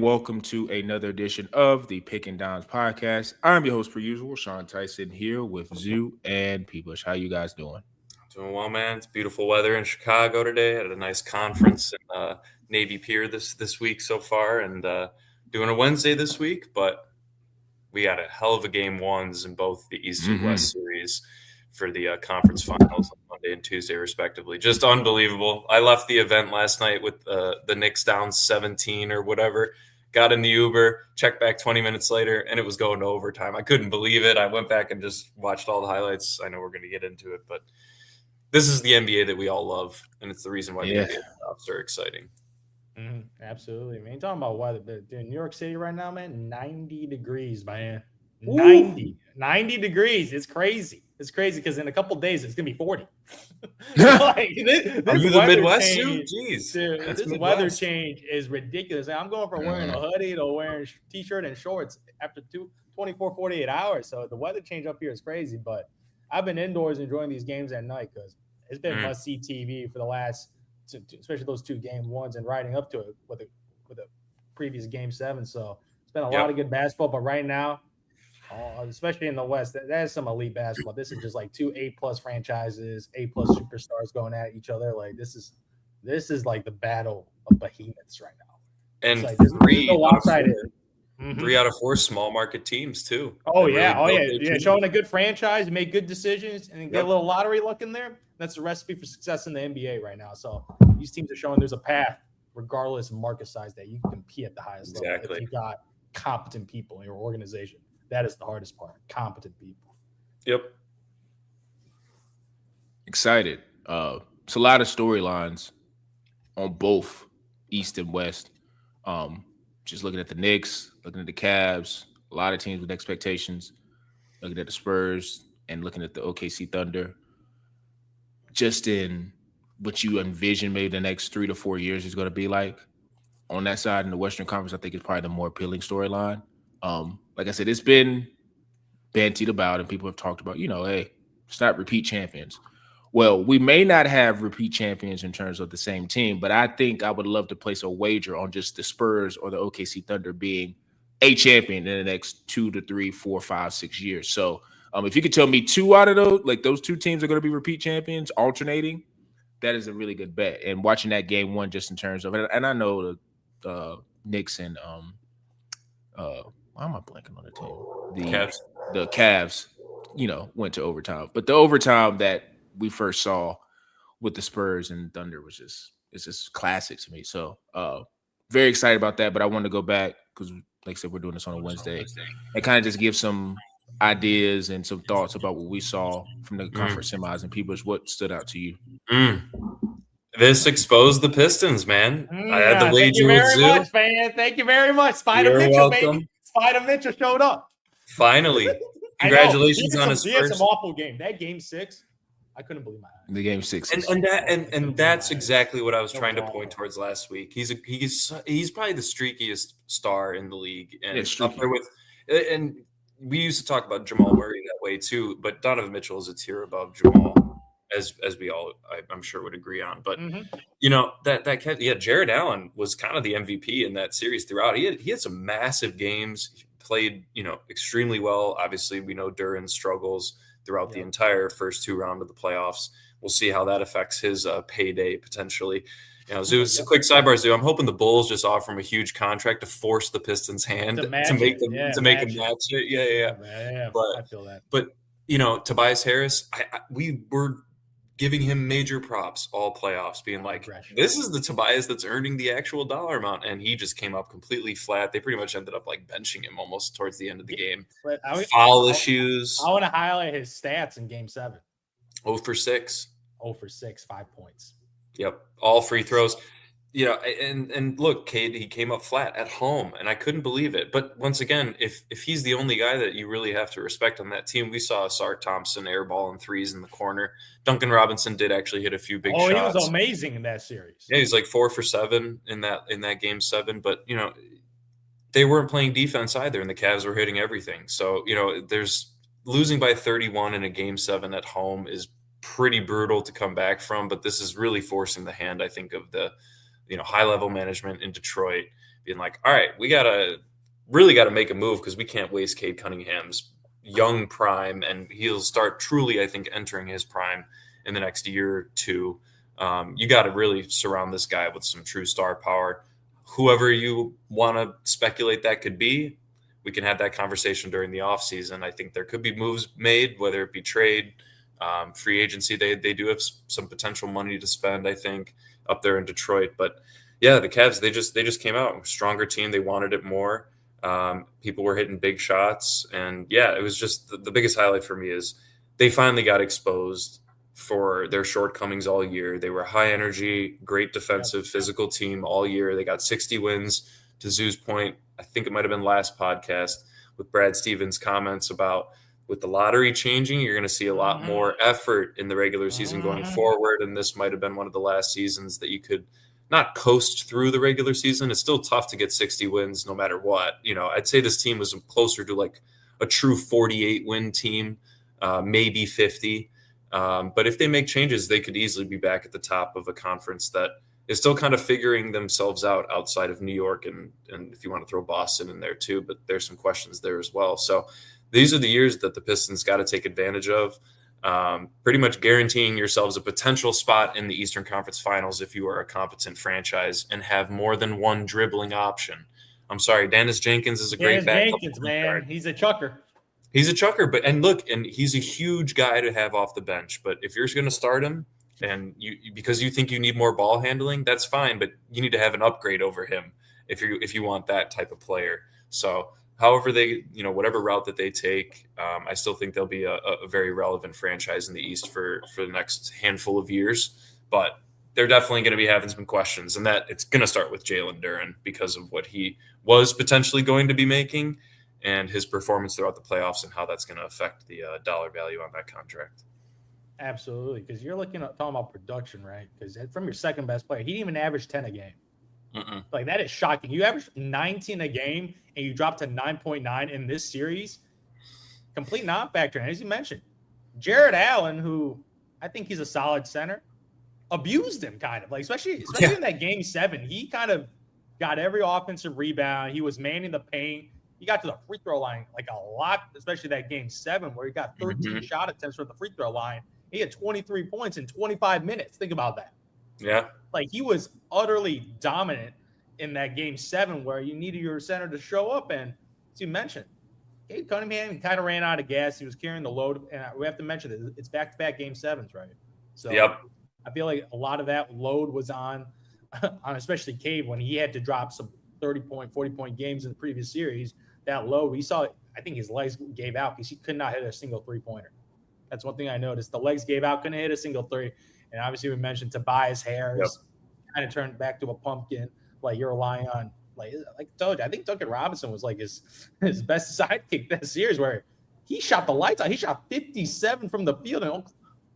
and welcome to another edition of the Pick and Downs podcast. I'm your host, per usual, Sean Tyson, here with Zoo and Peebush. How you guys doing? Doing well, man. It's beautiful weather in Chicago today. Had a nice conference in Navy Pier this week so far, and doing a Wednesday this week. But we got a hell of a game ones in both the East and West series for the conference finals on Monday and Tuesday, respectively. Just unbelievable. I left the event last night with the Knicks down 17 or whatever. Got in the Uber, checked back 20 minutes later, and it was going to overtime. I couldn't believe it. I went back and just watched all the highlights. I know we're going to get into it, but this is the NBA that we all love, and it's the reason why the NBA playoffs are exciting. Absolutely, man. You're talking about weather. In New York City right now, man, 90 degrees, man. Ooh. 90 degrees. It's crazy. It's crazy because in a couple of days it's gonna be 40. Like, are you the Midwest too? Jeez, dude, this Midwest. Weather change is ridiculous. I'm going from wearing a hoodie to wearing t-shirt and shorts after 24, 48 hours. So the weather change up here is crazy. But I've been indoors enjoying these games at night because it's been must-see TV for the last, especially those two game ones and riding up to it with a previous game 7. So it's been a lot of good basketball. But right now, especially in the West, that is some elite basketball. This is just like two A+ franchises, A+ superstars going at each other. Like this is like the battle of behemoths right now. And like, three out of 4 small market teams too. Showing a good franchise, make good decisions, and get a little lottery luck in there. That's a recipe for success in the NBA right now. So these teams are showing there's a path, regardless of market size, that you can compete at the highest level if you got competent people in your organization. That is the hardest part. Competent people. Yep. Excited. It's a lot of storylines on both East and West. Just looking at the Knicks, looking at the Cavs, a lot of teams with expectations, looking at the Spurs and looking at the OKC Thunder. Just in what you envision maybe the next 3 to 4 years is going to be like. On that side in the Western Conference, I think it's probably the more appealing storyline. Like I said, it's been bantied about and people have talked about, hey, it's not repeat champions. Well, we may not have repeat champions in terms of the same team, but I think I would love to place a wager on just the Spurs or the OKC Thunder being a champion in the next 2 to 3, 4, 5, 6 years. So if you could tell me 2 out of those, like those 2 teams are going to be repeat champions, alternating, that is a really good bet. And watching that game 1 just in terms of it, and I know the Knicks and why am I blanking on the team? The Cavs, went to overtime. But the overtime that we first saw with the Spurs and Thunder it's just classic to me. So very excited about that. But I wanted to go back because, like I said, we're doing this on a Wednesday and kind of just give some ideas and some thoughts about what we saw from the conference semis and people. What stood out to you? This exposed the Pistons, man. I had the wager. Thank you very much, man. Thank you very much. Spider Mitchell, baby. Spider Mitchell showed up. Finally. Congratulations on his first. He had some awful game. That game 6, I couldn't believe my eyes. The game 6. And that's exactly what I was trying to point towards last week. He's probably the streakiest star in the league. And up there with and we used to talk about Jamal Murray that way too, but Donovan Mitchell is a tier above Jamal, as we all I'm sure would agree on. But Jared Allen was kind of the MVP in that series throughout. He had some massive games. He played extremely well. Obviously, we know Duran's struggles throughout the entire first 2 rounds of the playoffs. We'll see how that affects his payday potentially. Zoo, a quick sidebar, Zoo. I'm hoping the Bulls just offer him a huge contract to force the Pistons' hand to make them match it. Yeah. But I feel that. But Tobias Harris, we were giving him major props all playoffs, being like, this is the Tobias that's earning the actual dollar amount, and he just came up completely flat. They pretty much ended up like benching him almost towards the end of the game. Foul issues. I want to highlight his stats in Game 7. 0 for 6. 0 for 6, 5 points. Yep, all free throws. And look, Cade, he came up flat at home, and I couldn't believe it. But once again, if he's the only guy that you really have to respect on that team, we saw Sar Thompson airball and threes in the corner. Duncan Robinson did actually hit a few big shots. Oh, he was amazing in that series. Yeah, he's like 4 for 7 in that Game 7. But they weren't playing defense either, and the Cavs were hitting everything. So there's losing by 31 in a Game 7 at home is pretty brutal to come back from. But this is really forcing the hand, I think, of the high-level management in Detroit, being like, all right, we really got to make a move because we can't waste Cade Cunningham's young prime, and he'll start truly, I think, entering his prime in the next year or two. You got to really surround this guy with some true star power. Whoever you want to speculate that could be, we can have that conversation during the offseason. I think there could be moves made, whether it be trade, free agency. They do have some potential money to spend, I think, up there in Detroit. But yeah, the Cavs, they just came out, stronger team. They wanted it more. People were hitting big shots. And yeah, it was just the biggest highlight for me is they finally got exposed for their shortcomings all year. They were high energy, great defensive, physical team all year. They got 60 wins. To Zoo's point, I think it might have been last podcast with Brad Stevens' comments about with the lottery changing, you're going to see a lot more effort in the regular season going forward. And this might have been one of the last seasons that you could not coast through the regular season. It's still tough to get 60 wins no matter what. I'd say this team was closer to like a true 48 win team, maybe 50. But if they make changes, they could easily be back at the top of a conference that is still kind of figuring themselves out outside of New York. And if you want to throw Boston in there too, but there's some questions there as well. So these are the years that the Pistons got to take advantage of, pretty much guaranteeing yourselves a potential spot in the Eastern Conference Finals if you are a competent franchise and have more than one dribbling option. I'm sorry, Dennis Jenkins is a great backup. Jenkins, man, he's a chucker. He's a chucker, and he's a huge guy to have off the bench. But if you're going to start him, and because you think you need more ball handling, that's fine. But you need to have an upgrade over him if you want that type of player. So however they, whatever route that they take, I still think they'll be a very relevant franchise in the East for the next handful of years. But they're definitely going to be having some questions, and that it's going to start with Jalen Duren because of what he was potentially going to be making and his performance throughout the playoffs and how that's going to affect the dollar value on that contract. Absolutely, because you're talking about production, right? Because from your second best player, he didn't even average 10 a game. Like, that is shocking. You averaged 19 a game, and you dropped to 9.9 in this series. Complete non-factor. And as you mentioned, Jared Allen, who I think he's a solid center, abused him kind of. Like, especially in that game 7, he kind of got every offensive rebound. He was manning the paint. He got to the free throw line like a lot, especially that game 7 where he got 13 shot attempts from the free throw line. He had 23 points in 25 minutes. Think about that. Yeah. Like, he was utterly dominant in that game 7 where you needed your center to show up. And as you mentioned, Cade Cunningham, he kind of ran out of gas. He was carrying the load. And we have to mention that it's back-to-back game 7s, right? So I feel like a lot of that load was on especially Cade when he had to drop some 30-point, 40-point games in the previous series. That load, we saw, I think his legs gave out because he could not hit a single three-pointer. That's one thing I noticed. The legs gave out, couldn't hit a single three. And obviously we mentioned Tobias Harris kind of turned back to a pumpkin. Like, you're relying on, like I told you, I think Duncan Robinson was like his best sidekick that series where he shot the lights out. He shot 57 from the field and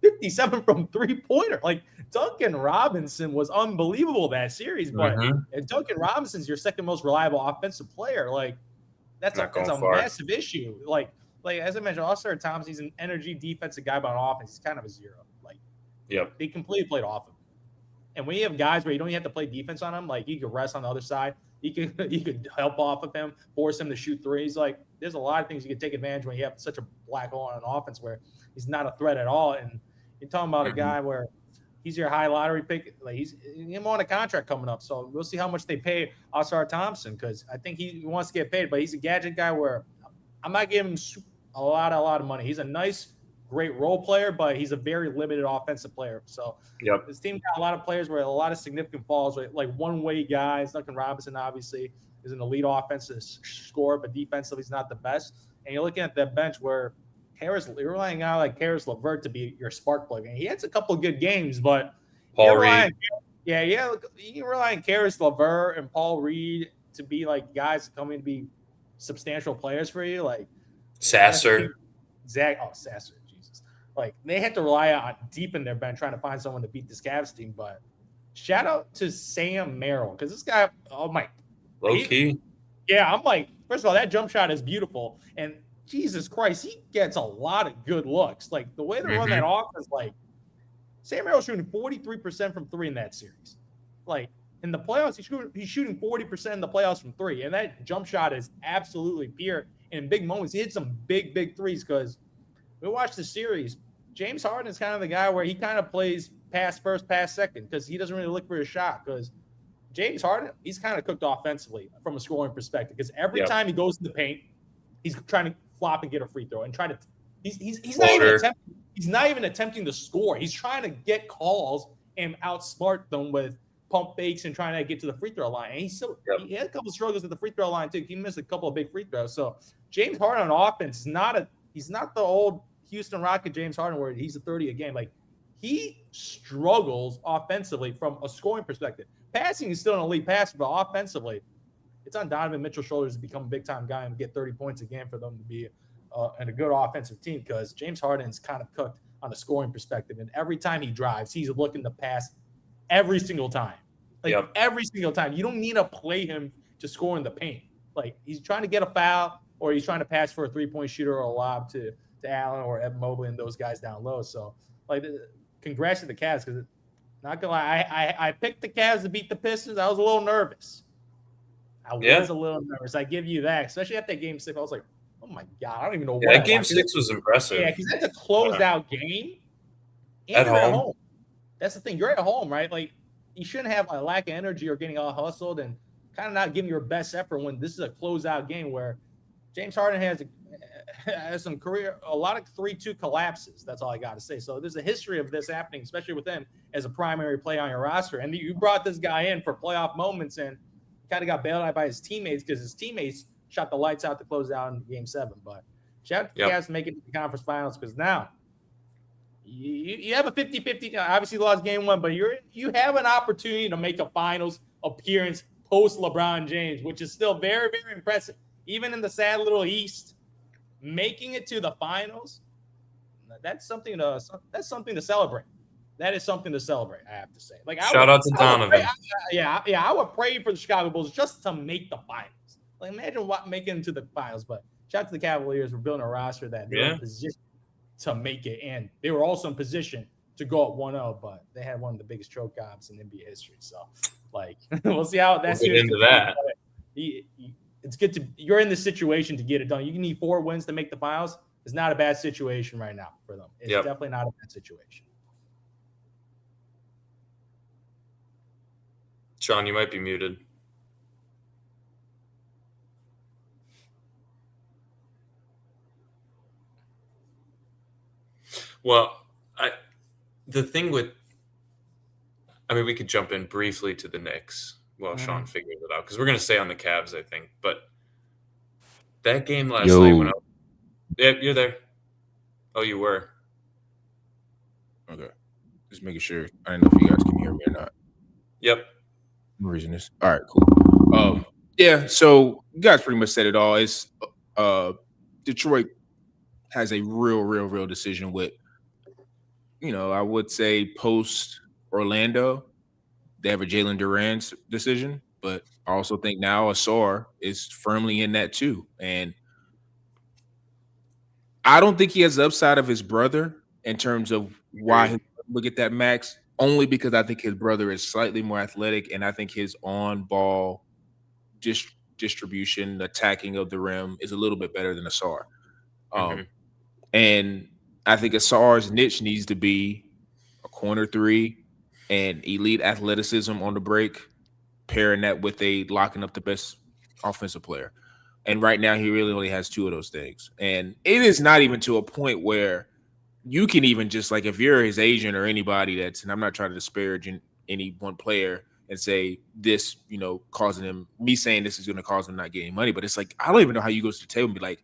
57 from three-pointer. Like, Duncan Robinson was unbelievable that series. But if Duncan Robinson's your second most reliable offensive player, like, that's a massive issue. Like as I mentioned, All-Star Thompson, he's an energy defensive guy, but on offense, he's kind of a zero. Like, they completely played off him. And when you have guys where you don't even have to play defense on him, like, you could rest on the other side, you could help off of him, force him to shoot threes. Like, there's a lot of things you can take advantage when you have such a black hole on offense where he's not a threat at all. And you're talking about a guy where he's your high lottery pick. Like, he's on a contract coming up, so we'll see how much they pay All-Star Thompson because I think he wants to get paid. But he's a gadget guy where I'm not giving him a lot of money. He's a nice, great role player, but he's a very limited offensive player. So this team got a lot of players where a lot of significant falls, like one-way guys. Duncan Robinson obviously is an elite offensive scorer, but defensively he's not the best. And you're looking at that bench where you're relying on like Karis LeVert to be your spark plug. And he had a couple of good games, but Paul Reed. You rely on Karis LeVert and Paul Reed to be like guys coming to be substantial players for you, like Sasser. Sasser, Jesus. Like, they had to rely on deep in their bench trying to find someone to beat this Cavs team. But shout out to Sam Merrill because this guy, low key. Yeah, I'm like, first of all, that jump shot is beautiful, and Jesus Christ, he gets a lot of good looks. Like, the way they run that offense, like, Sam Merrill shooting 43% from 3 in that series. Like, In the playoffs, he's shooting 40% in the playoffs from three, and that jump shot is absolutely pure. And in big moments, he hit some big threes because we watched the series. James Harden is kind of the guy where he kind of plays pass first, pass second because he doesn't really look for a shot because James Harden, he's kind of cooked offensively from a scoring perspective because every time he goes to the paint, he's trying to flop and get a free throw and try to he's not even attempting to score. He's trying to get calls and outsmart them with pump fakes and trying to get to the free throw line. And he had a couple of struggles at the free throw line too. He missed a couple of big free throws. So James Harden on offense is he's not the old Houston Rocket James Harden where he's a 30 a game. Like he struggles offensively from a scoring perspective. Passing is still an elite passer, but offensively, it's on Donovan Mitchell's shoulders to become a big-time guy and get 30 points a game for them to be in a good offensive team because James Harden's kind of cooked on a scoring perspective. And every time he drives, he's looking to pass every single time. Every single time. You don't need to play him to score in the paint. Like, he's trying to get a foul or he's trying to pass for a three-point shooter or a lob to Allen or Evan Mobley and those guys down low. So, congrats to the Cavs because not going to lie, I picked the Cavs to beat the Pistons. I was a little nervous. I was a little nervous. I give you that, especially after that game 6. I was like, oh, my God, I don't even know what. Yeah, game 6 was impressive. Yeah, because that's a closed-out game. At home. That's the thing. You're at home, right? Like, you shouldn't have a lack of energy or getting all hustled and kind of not giving your best effort when this is a closed-out game where James Harden has a lot of 3-2 collapses. That's all I got to say. So there's a history of this happening, especially with him as a primary player on your roster. And you brought this guy in for playoff moments and kind of got bailed out by his teammates because his teammates shot the lights out to close out in game 7. But shout out to the Cavs to make it to the conference finals because now you have a 50-50. Obviously lost game 1, but you have an opportunity to make a finals appearance post LeBron James, which is still very, very impressive. Even in the sad little East, making it to the finals, that's something to celebrate. That is something to celebrate, I have to say. Like, shout out to Donovan. I would pray for the Chicago Bulls just to make the finals. Like, imagine making it to the finals. But shout out to the Cavaliers for building a roster that they're in position to make it. And they were also in position to go up 1-0, but they had one of the biggest choke jobs in NBA history. So, we'll see how that's into that. It's good you're in the situation to get it done. You can need 4 wins to make the finals. It's not a bad situation right now for them. It's definitely not a bad situation. Sean, you might be muted. Well, we could jump in briefly to the Knicks while Sean figures it out because we're going to stay on the Cavs, I think. But that game last night you're there. Oh, you were. Okay. Just making sure. I don't know if you guys can hear me or not. Yep. Reason this. All right, cool. So you guys pretty much said it all. It's Detroit has a real decision with, I would say post Orlando, they have a Jalen Duran's decision, but I also think now Asar is firmly in that too. And I don't think he has the upside of his brother in terms of why he would get that max, only because I think his brother is slightly more athletic, and I think his on-ball distribution, attacking of the rim is a little bit better than Asar. And I think Asar's niche needs to be a corner 3 and elite athleticism on the break, pairing that with locking up the best offensive player. And right now he really only has 2 of those things. And it is not even to a point where you can even just if you're his agent or anybody and I'm not trying to disparage any one player and say this, causing him, me saying this is going to cause him not getting money. But it's I don't even know how you go to the table and be like,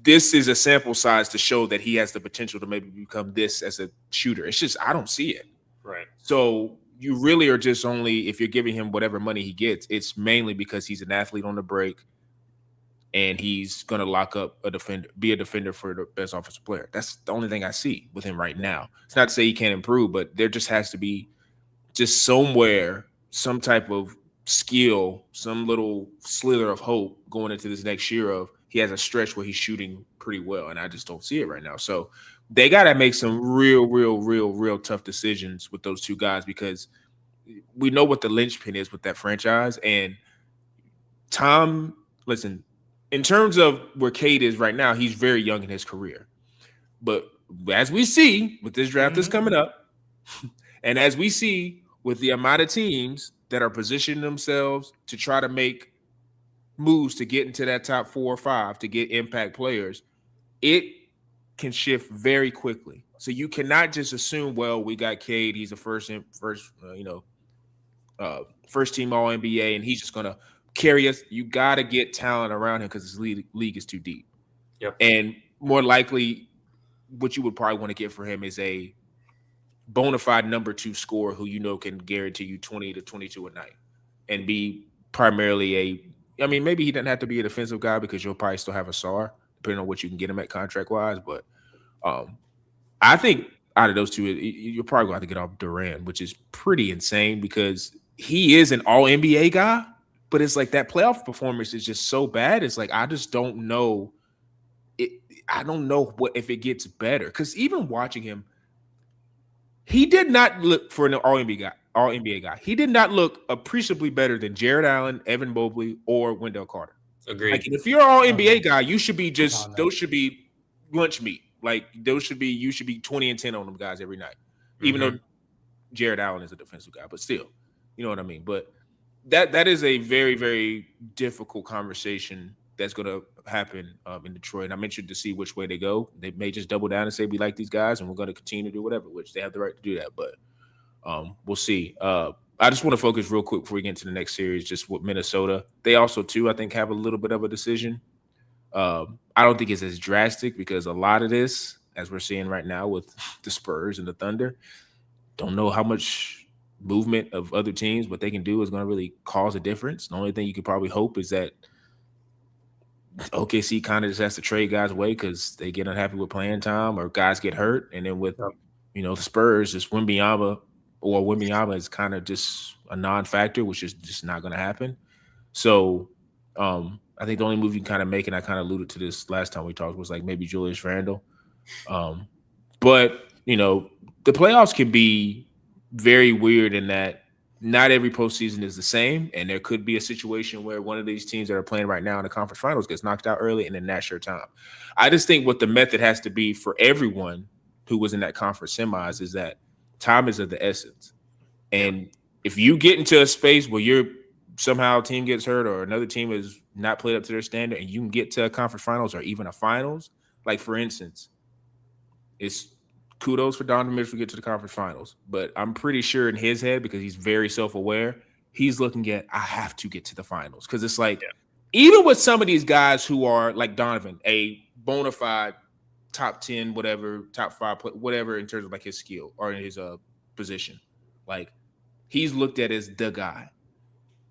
this is a sample size to show that he has the potential to maybe become this as a shooter. It's just, I don't see it. Right. So you really are just only, if you're giving him whatever money he gets, it's mainly because he's an athlete on the break and he's going to lock up be a defender for the best offensive player. That's the only thing I see with him right now. It's not to say he can't improve, but there just has to be just somewhere, some type of skill, some little slither of hope going into this next year of he has a stretch where he's shooting pretty well, and I just don't see it right now. So they got to make some real tough decisions with those 2 guys because we know what the linchpin is with that franchise. And Tom, listen, in terms of where Cade is right now, he's very young in his career. But as we see with this draft that's coming up, and as we see with the amount of teams that are positioning themselves to try to make moves to get into that top 4 or 5 to get impact players, it can shift very quickly. So you cannot just assume, well, we got Cade, he's a first team All NBA, and he's just gonna carry us. You got to get talent around him because this league is too deep. Yep. And more likely, what you would probably want to get for him is a bona fide number 2 scorer who can guarantee you 20 to 22 a night and be primarily maybe he doesn't have to be a defensive guy because you'll probably still have a SAR depending on what you can get him at contract wise. But I think out of those two, you're probably going to have to get off Durant, which is pretty insane because he is an all NBA guy, but it's like that playoff performance is just so bad. It's like, I just don't know. I don't know if it gets better because even watching him, he did not look for an all NBA guy. He did not look appreciably better than Jared Allen, Evan Mobley, or Wendell Carter. Agreed. Like, if you're an all NBA guy, you should be those should be lunch meat. Like you should be 20-10 on them guys every night. Even though Jared Allen is a defensive guy, but still, you know what I mean? But that is a very, very difficult conversation that's going to happen in Detroit. And I'm interested to see which way they go. They may just double down and say, we like these guys and we're going to continue to do whatever, which they have the right to do that. But we'll see. I just want to focus real quick before we get into the next series, just with Minnesota. They also, too, I think, have a little bit of a decision. I don't think it's as drastic because a lot of this, as we're seeing right now with the Spurs and the Thunder, don't know how much movement of other teams, what they can do is going to really cause a difference. The only thing you could probably hope is that OKC kind of just has to trade guys away because they get unhappy with playing time or guys get hurt. And then with, the Spurs, just Wembyama is kind of just a non-factor, which is just not going to happen. So I think the only move you can kind of make, and I kind of alluded to this last time we talked, was like maybe Julius Randle. But, the playoffs can be very weird in that not every postseason is the same, and there could be a situation where one of these teams that are playing right now in the conference finals gets knocked out early, and then that's your time. I just think what the method has to be for everyone who was in that conference semis is that time is of the essence. And if you get into a space where somehow a team gets hurt or another team is not played up to their standard and you can get to a conference finals or even a finals, like for instance, it's kudos for Donovan Mitchell to get to the conference finals. But I'm pretty sure in his head, because he's very self-aware, he's looking at, I have to get to the finals. Because it's like, even with some of these guys who are like Donovan, a bona fide top 10, whatever, top 5, whatever in terms of like his skill or in his position, like he's looked at as the guy.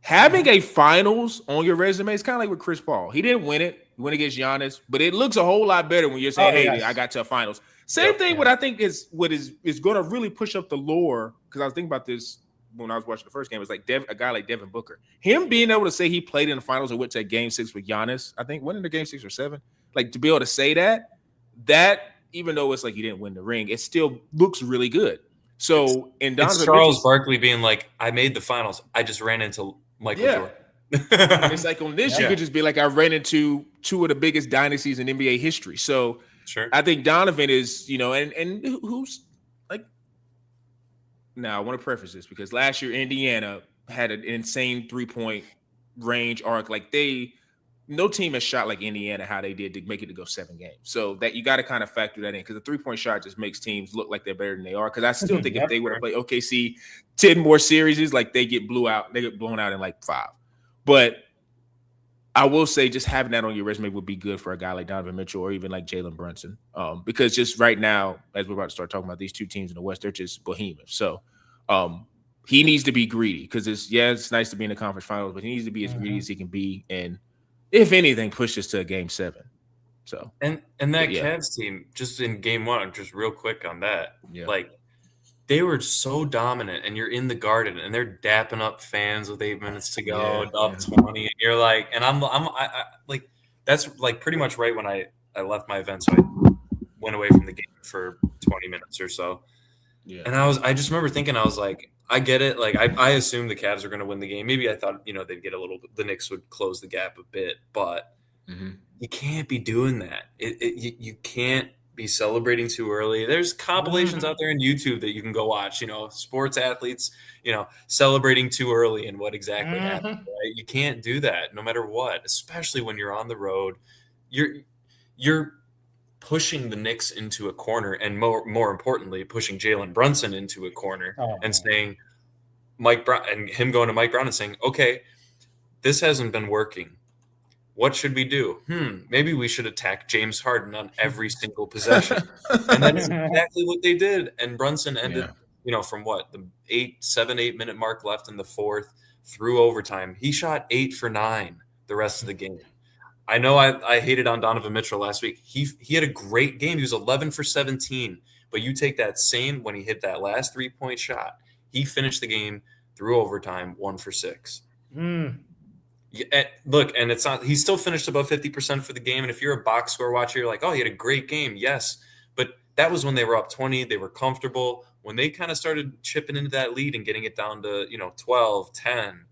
Having a finals on your resume is kind of like with Chris Paul. He didn't win it. He went against Giannis, but it looks a whole lot better when you're saying, I got to a finals. Same thing. What I think is going to really push up the lore, because I was thinking about this when I was watching the first game. It's like a guy like Devin Booker. Him being able to say he played in the finals and went to Game 6 with Giannis, I think, went into Game 6 or 7. Like, to be able to say that even though it's like you didn't win the ring, it still looks really good. So it's Charles Barkley being like, I made the finals. I just ran into Michael Jordan. It's like on this, you could just be like, I ran into 2 of the biggest dynasties in NBA history. So sure. I think Donovan is, and who's like, now I want to preface this because last year Indiana had an insane 3-point range arc. Like no team has shot like Indiana how they did to make it to go 7 games. So that you got to kind of factor that in because the 3-point shot just makes teams look like they're better than they are. Because I still think if they were to play OKC 10 more series, like they get blown out in like 5. But I will say just having that on your resume would be good for a guy like Donovan Mitchell or even like Jalen Brunson. Because just right now, as we're about to start talking about these 2 teams in the West, they're just behemoths. So he needs to be greedy because it's nice to be in the conference finals, but he needs to be as greedy as he can be. And if anything, push us to a Game 7. So and that Cavs team, just in Game 1, just real quick on that, like they were so dominant, and you're in the Garden, and they're dapping up fans with 8 minutes to go, up 20, and you're like, and I'm like, that's like pretty much right when I left my event, so I went away from the game for 20 minutes or so. Yeah. And I just remember thinking, I was like, I get it. Like I assumed the Cavs are going to win the game. Maybe I thought they'd get a little. The Knicks would close the gap a bit, but you can't be doing that. You can't be celebrating too early. There's compilations out there on YouTube that you can go watch. Sports athletes, celebrating too early and what exactly happened. Right? You can't do that no matter what, especially when you're on the road. You're pushing the Knicks into a corner, and more importantly, pushing Jalen Brunson into a corner and saying Mike Brown and him going to Mike Brown and saying, okay, this hasn't been working. What should we do? Maybe we should attack James Harden on every single possession. And that's exactly what they did. And Brunson ended, from the 7-8 minute mark left in the fourth through overtime. He shot 8 for 9 the rest of the game. I know I hated on Donovan Mitchell last week. He had a great game. He was 11 for 17. But you take that same, when he hit that last 3-point shot, he finished the game through overtime 1 for 6. Yeah, look, and it's not. He still finished above 50% for the game. And if you're a box score watcher, you're like, oh, he had a great game. Yes. But that was when they were up 20. They were comfortable. When they kind of started chipping into that lead and getting it down to, 12, 10,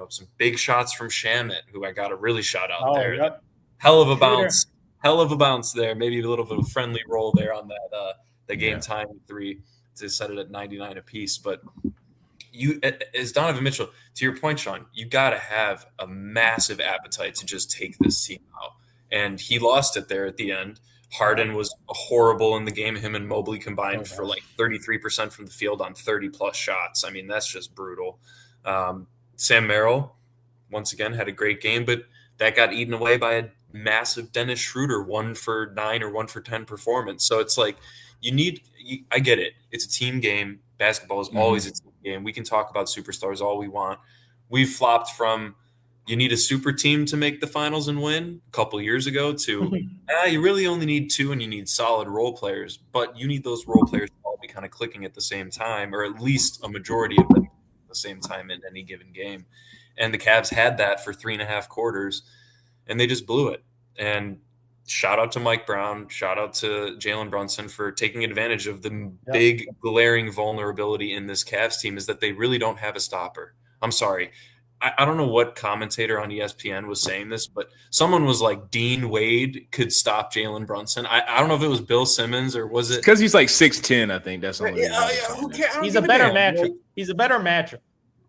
some big shots from Shamet, who I got a really shout out there. Yep. Hell of a bounce there. Maybe a little bit of a friendly roll there on that the game time 3 to set it at 99 apiece. But you, as Donovan Mitchell, to your point, Sean, you got to have a massive appetite to just take this team out. And he lost it there at the end. Harden was horrible in the game. Him and Mobley combined for like 33% from the field on 30-plus shots. I mean, that's just brutal. Sam Merrill, once again, had a great game, but that got eaten away by a massive Dennis Schroeder 1 for 9 or 1 for 10 performance. So it's like I get it. It's a team game. Basketball is always a team game. We can talk about superstars all we want. We've flopped from you need a super team to make the finals and win a couple years ago to you really only need 2 and you need solid role players, but you need those role players to all be kind of clicking at the same time, or at least a majority of them at the same time in any given game. And the Cavs had that for 3.5 quarters, and they just blew it. And shout out to Mike Brown, shout out to Jalen Brunson for taking advantage of the big glaring vulnerability in this Cavs team is that they really don't have a stopper. I'm sorry. I don't know what commentator on ESPN was saying this, but someone was like, Dean Wade could stop Jalen Brunson. I don't know if it was Bill Simmons or was it because he's like 6'10", I think that's only he's a better matchup. He's a better matchup.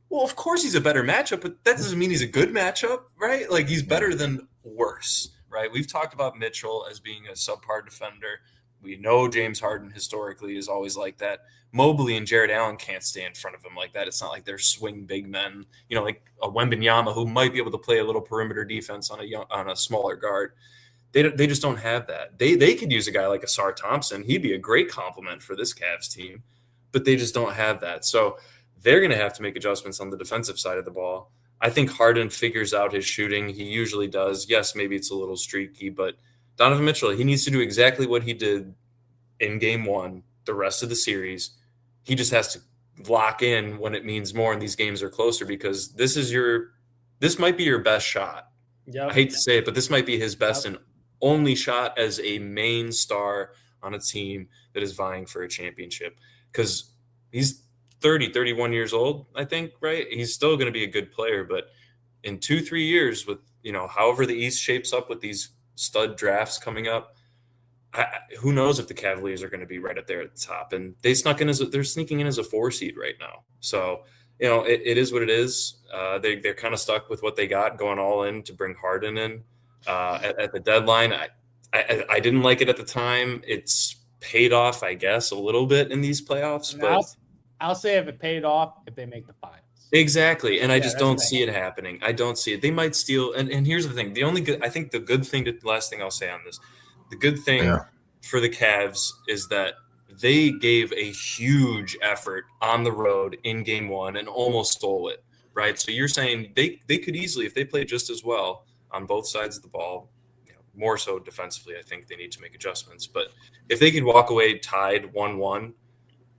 Well, of course he's a better matchup, but that doesn't mean he's a good matchup, right? Like he's better than worse, right? We've talked about Mitchell as being a subpar defender. We know James Harden historically is always like that. Mobley and Jared Allen can't stay in front of him like that. It's not like they're swing big men, like a Wemby who might be able to play a little perimeter defense on a smaller guard. They just don't have that. They could use a guy like Asar Thompson. He'd be a great complement for this Cavs team, but they just don't have that. So they're going to have to make adjustments on the defensive side of the ball. I think Harden figures out his shooting. He usually does. Yes, maybe it's a little streaky, but Donovan Mitchell, he needs to do exactly what he did in game 1, the rest of the series. He just has to lock in when it means more and these games are closer because this might be your best shot. Yep. I hate to say it, but this might be his best and only shot as a main star on a team that is vying for a championship because he's 31 years old, I think, right? He's still going to be a good player, but in 2-3 years with, however the East shapes up with these stud drafts coming up, who knows if the Cavaliers are going to be right up there at the top. And they're sneaking in as a 4 seed right now. So, it is what it is. They're kind of stuck with what they got going all in to bring Harden in at the deadline. I didn't like it at the time. It's paid off, I guess, a little bit in these playoffs, but I'll say if it paid off, if they make the finals. Exactly. And I just don't see it happening. I don't see it. They might steal. And here's the thing. Last thing I'll say on this, the good thing for the Cavs is that they gave a huge effort on the road in game 1 and almost stole it, right? So you're saying they could easily, if they play just as well on both sides of the ball, more so defensively, I think they need to make adjustments. But if they could walk away tied 1-1,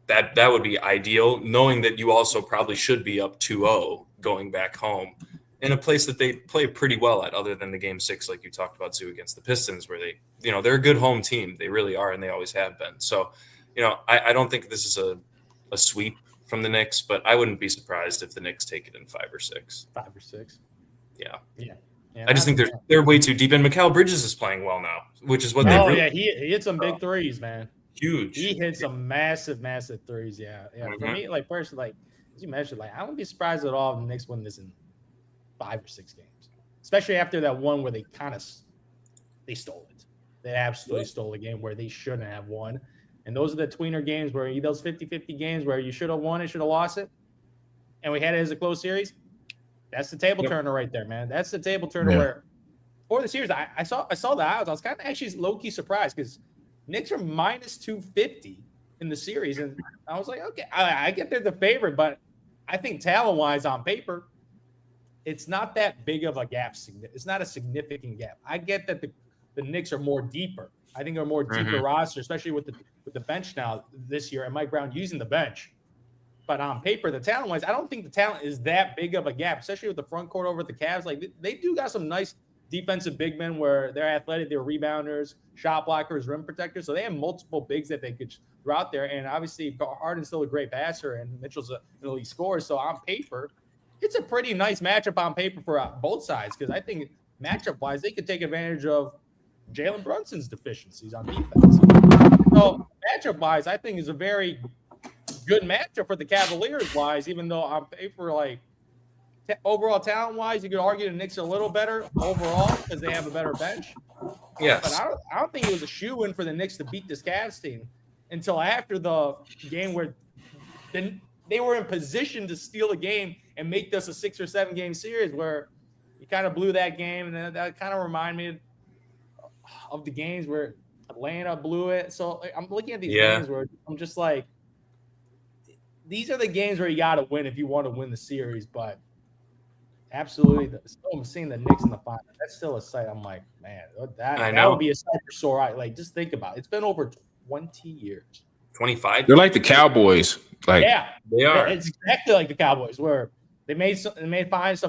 that would be ideal, knowing that you also probably should be up 2-0 going back home in a place that they play pretty well at, other than the game 6, like you talked about, Zoo, against the Pistons, where they're a good home team. They really are, and they always have been. So, I don't think this is a sweep from the Knicks, but I wouldn't be surprised if the Knicks take it in 5 or 6. 5 or 6. Yeah. Yeah. I just think they're way too deep, and Mikal Bridges is playing well now, which is what they really. Yeah, he hit some big threes, man. Huge. He hit some massive threes. Yeah. For me, like personally, like as you mentioned, like I wouldn't be surprised at all if the Knicks win this in 5 or 6 games, especially after that one where they stole it. They absolutely stole a game where they shouldn't have won. And those are the tweener games where those 50-50 games where you should have won it, should have lost it, and we had it as a close series. That's the table turner right there, man. That's the table turner where for the series, I saw the odds. I was kind of actually low-key surprised because Knicks are minus 250 in the series. And I was like, okay, I get they're the favorite, but I think talent-wise on paper, it's not that big of a gap. It's not a significant gap. I get that the Knicks are more deeper. I think they're more deeper roster, especially with the bench now this year and Mike Brown using the bench. But on paper, the talent-wise, I don't think the talent is that big of a gap, especially with the front court over the Cavs. Like they do got some nice defensive big men where they're athletic, they're rebounders, shot blockers, rim protectors. So they have multiple bigs that they could throw out there. And obviously, Harden's still a great passer, and Mitchell's an elite scorer. So on paper, it's a pretty nice matchup on paper for both sides because I think matchup-wise, they could take advantage of Jalen Brunson's deficiencies on defense. So matchup-wise, I think is a very good matchup for the Cavaliers-wise, even though on paper, like overall talent-wise, you could argue the Knicks are a little better overall because they have a better bench. Yes. But I don't think it was a shoe-in for the Knicks to beat this Cavs team until after the game where they were in position to steal a game and make this a 6 or 7 game series where you kind of blew that game. And that kind of reminded me of the games where Atlanta blew it. So I'm looking at these games where I'm just like, these are the games where you got to win if you want to win the series. But absolutely, I'm seeing the Knicks in the final. That's still a sight. I'm like, man, that would be a sight for sore eye. Like, just think about it. It's been over 20 years. 25. They're like the Cowboys. Like, yeah, they are. It's exactly like the Cowboys, where they made some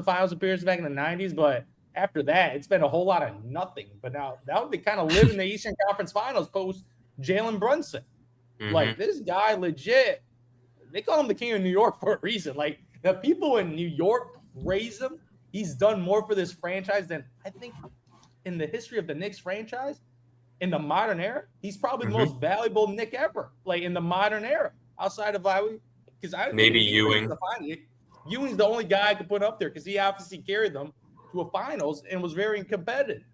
finals appearances back in the 90s, but after that, it's been a whole lot of nothing. But now that would be kind of live in the Eastern Conference Finals post Jalen Brunson. Like, this guy legit. They call him the king of New York for a reason. Like, the people in New York raise him. He's done more for this franchise than I think in the history of the Knicks franchise in the modern era. He's probably the most valuable Knick ever, like in the modern era, outside of because maybe Ewing. Ewing's the only guy I could put up there because he obviously carried them to a finals and was very competitive.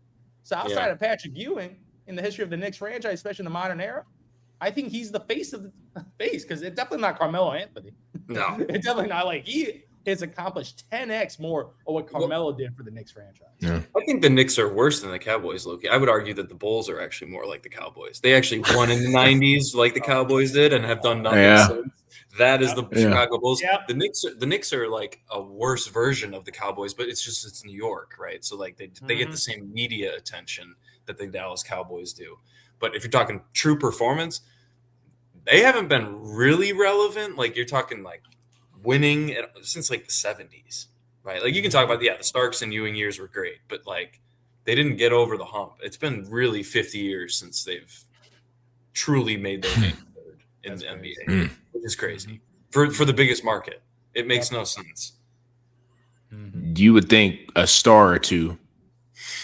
So outside of Patrick Ewing in the history of the Knicks franchise, especially in the modern era, I think he's the face of the face because it's definitely not Carmelo Anthony. No, it's definitely not. Like, he has accomplished 10x more of what Carmelo did for the Knicks franchise. Yeah. I think the Knicks are worse than the Cowboys, Loki. I would argue that the Bulls are actually more like the Cowboys. They actually won in the 90s like the Cowboys did and have done nothing since. That is the Chicago Bulls. Yep. The Knicks are like a worse version of the Cowboys, but it's New York, right? So like they get the same media attention that the Dallas Cowboys do. But if you're talking true performance, they haven't been really relevant. Like, you're talking like winning since like the 70s, right? Like, you can talk about the Starks and Ewing years were great, but like they didn't get over the hump. It's been really 50 years since they've truly made their name in the NBA, which is crazy for the biggest market. It makes no sense. You would think a star or two,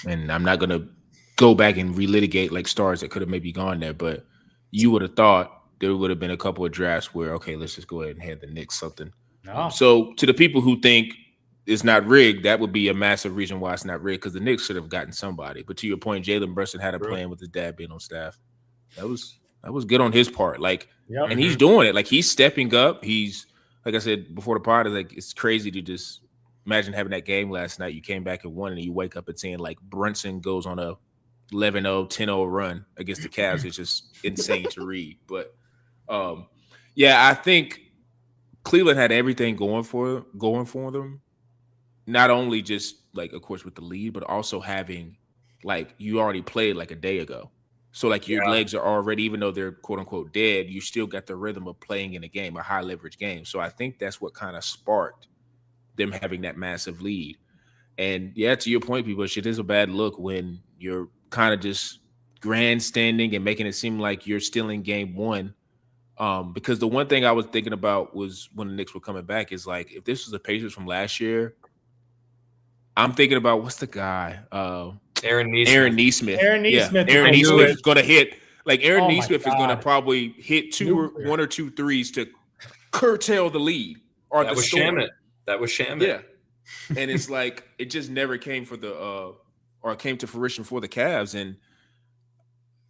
and I'm not gonna go back and relitigate like stars that could have maybe gone there, but you would have thought there would have been a couple of drafts where, okay, let's just go ahead and hand the Knicks something. No. So to the people who think it's not rigged, that would be a massive reason why it's not rigged, because the Knicks should have gotten somebody. But to your point, Jalen Brunson had a plan with his dad being on staff. That was good on his part. Like, and he's doing it. Like, he's stepping up. He's, like I said before the pod, like, it's crazy to just imagine having that game last night. You came back and won, and you wake up and seeing like Brunson goes on a 11-0, 10-0 run against the Cavs. It's just insane to read. But I think Cleveland had everything going for them. Not only just like, of course, with the lead, but also having like, you already played like a day ago. So like your legs are already, even though they're quote unquote dead, you still got the rhythm of playing in a game, a high leverage game. So I think that's what kind of sparked them having that massive lead. And yeah, to your point, people, shit is a bad look when you're kind of just grandstanding and making it seem like you're still in game one Because the one thing I was thinking about was when the Knicks were coming back is like, if this was the Pacers from last year, I'm thinking about what's the guy? Aaron Neesmith. Aaron Neesmith. Aaron Neesmith. Yeah, Aaron Neesmith is going to hit. Like Aaron Oh my Neesmith is going to God. probably hit one or two threes to curtail the lead. Or That the was storm. Shamit. That was Shamit. Yeah, and it's like it just never came for the or came to fruition for the Cavs, and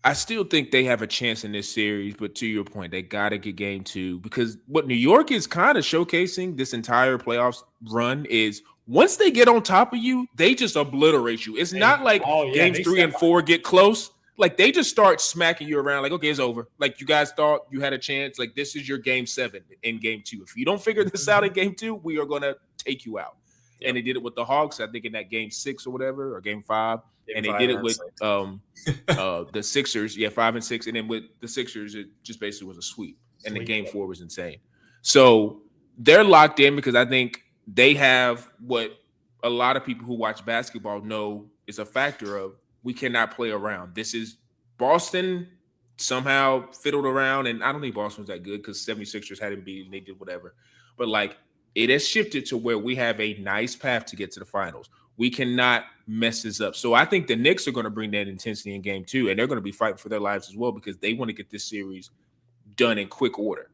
I still think they have a chance in this series. But to your point, they got to get game 2 because what New York is kind of showcasing this entire playoffs run is once they get on top of you, they just obliterate you. It's not like games 3 and 4 get close. Like they just start smacking you around like, okay, it's over. Like you guys thought you had a chance. Like this is your game 7 in game 2. If you don't figure this out in game 2, we are going to take you out. Yep. And they did it with the Hawks, I think in that game 6 or whatever, or game 5. And they did it with the Sixers, 5 and 6. And then with the Sixers, it just basically was a sweep. And the game 4 was insane. So they're locked in because I think they have what a lot of people who watch basketball know is a factor of we cannot play around. This is Boston somehow fiddled around, and I don't think Boston was that good because 76ers hadn't beat and they did whatever. But like it has shifted to where we have a nice path to get to the finals. We cannot mess this up. So I think the Knicks are going to bring that intensity in game 2, and they're going to be fighting for their lives as well because they want to get this series done in quick order.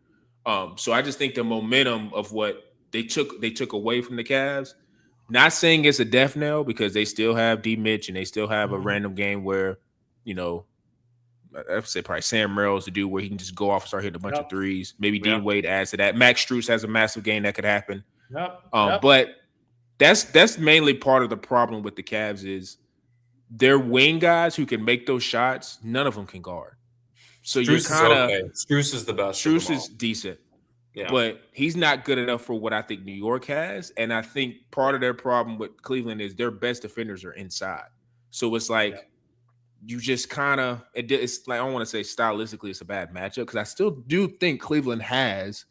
So I just think the momentum of what they took away from the Cavs, not saying it's a death knell because they still have D Mitch and they still have a random game where, I would say probably Sam Merrill's the dude where he can just go off and start hitting a bunch of threes. Maybe Dean Wade adds to that. Max Strus has a massive game that could happen. But that's mainly part of the problem with the Cavs is their wing guys who can make those shots, none of them can guard. So you're kind of Strus is the best. Strus is decent. Yeah. But he's not good enough for what I think New York has. And I think part of their problem with Cleveland is their best defenders are inside. So it's like you just kind of – it's like I don't want to say stylistically it's a bad matchup because I still do think Cleveland has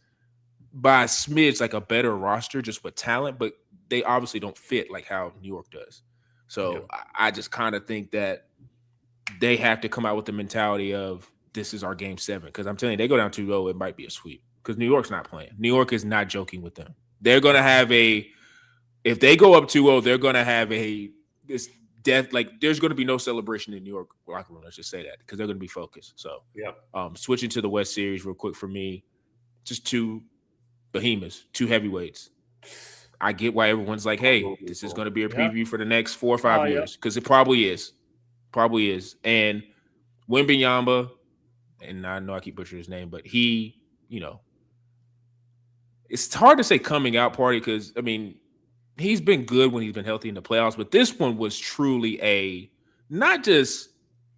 by a smidge like a better roster just with talent, but they obviously don't fit like how New York does. So I just kind of think that they have to come out with the mentality of this is our game 7 because I'm telling you, they go down 2-0, it might be a sweep. Because New York's not playing. New York is not joking with them. They're going to have if they go up 2-0, they're going to have this death. Like, there's going to be no celebration in New York locker room. Let's just say that because they're going to be focused. So, switching to the West Series real quick for me, just 2 behemoths, 2 heavyweights. I get why everyone's like, hey, this is going to be a preview for the next 4 or 5 years because it probably is. Probably is. And Wemby, and I know I keep butchering his name, but he, it's hard to say coming out party because, I mean, he's been good when he's been healthy in the playoffs, but this one was truly not just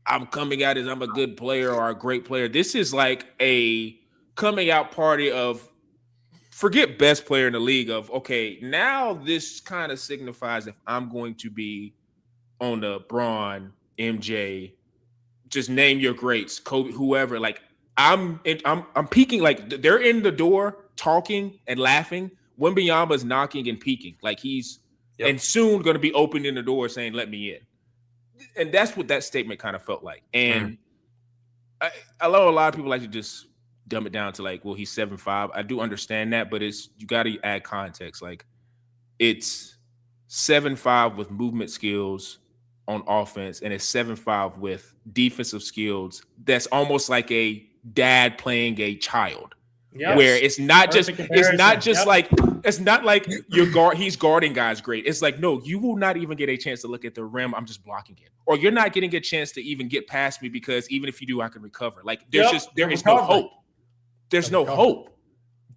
I'm coming out as I'm a good player or a great player. This is like a coming out party of forget best player in the league of, okay, now this kind of signifies if I'm going to be on the Braun, MJ, just name your greats, Kobe, whoever, like I'm peeking, like they're in the door talking and laughing. Wemby is knocking and peeking, like he's and soon going to be opening the door saying, "Let me in." And that's what that statement kind of felt like. And I know a lot of people like to just dumb it down to like, well, he's 7'5". I do understand that, but you got to add context. Like it's 7'5" with movement skills on offense, and it's 7'5" with defensive skills. That's almost like a dad playing a child, where it's not just like it's not like he's guarding guys great. It's like, no, you will not even get a chance to look at the rim. I'm just blocking it, or you're not getting a chance to even get past me because even if you do, I can recover. Like there is no hope. There's no hope.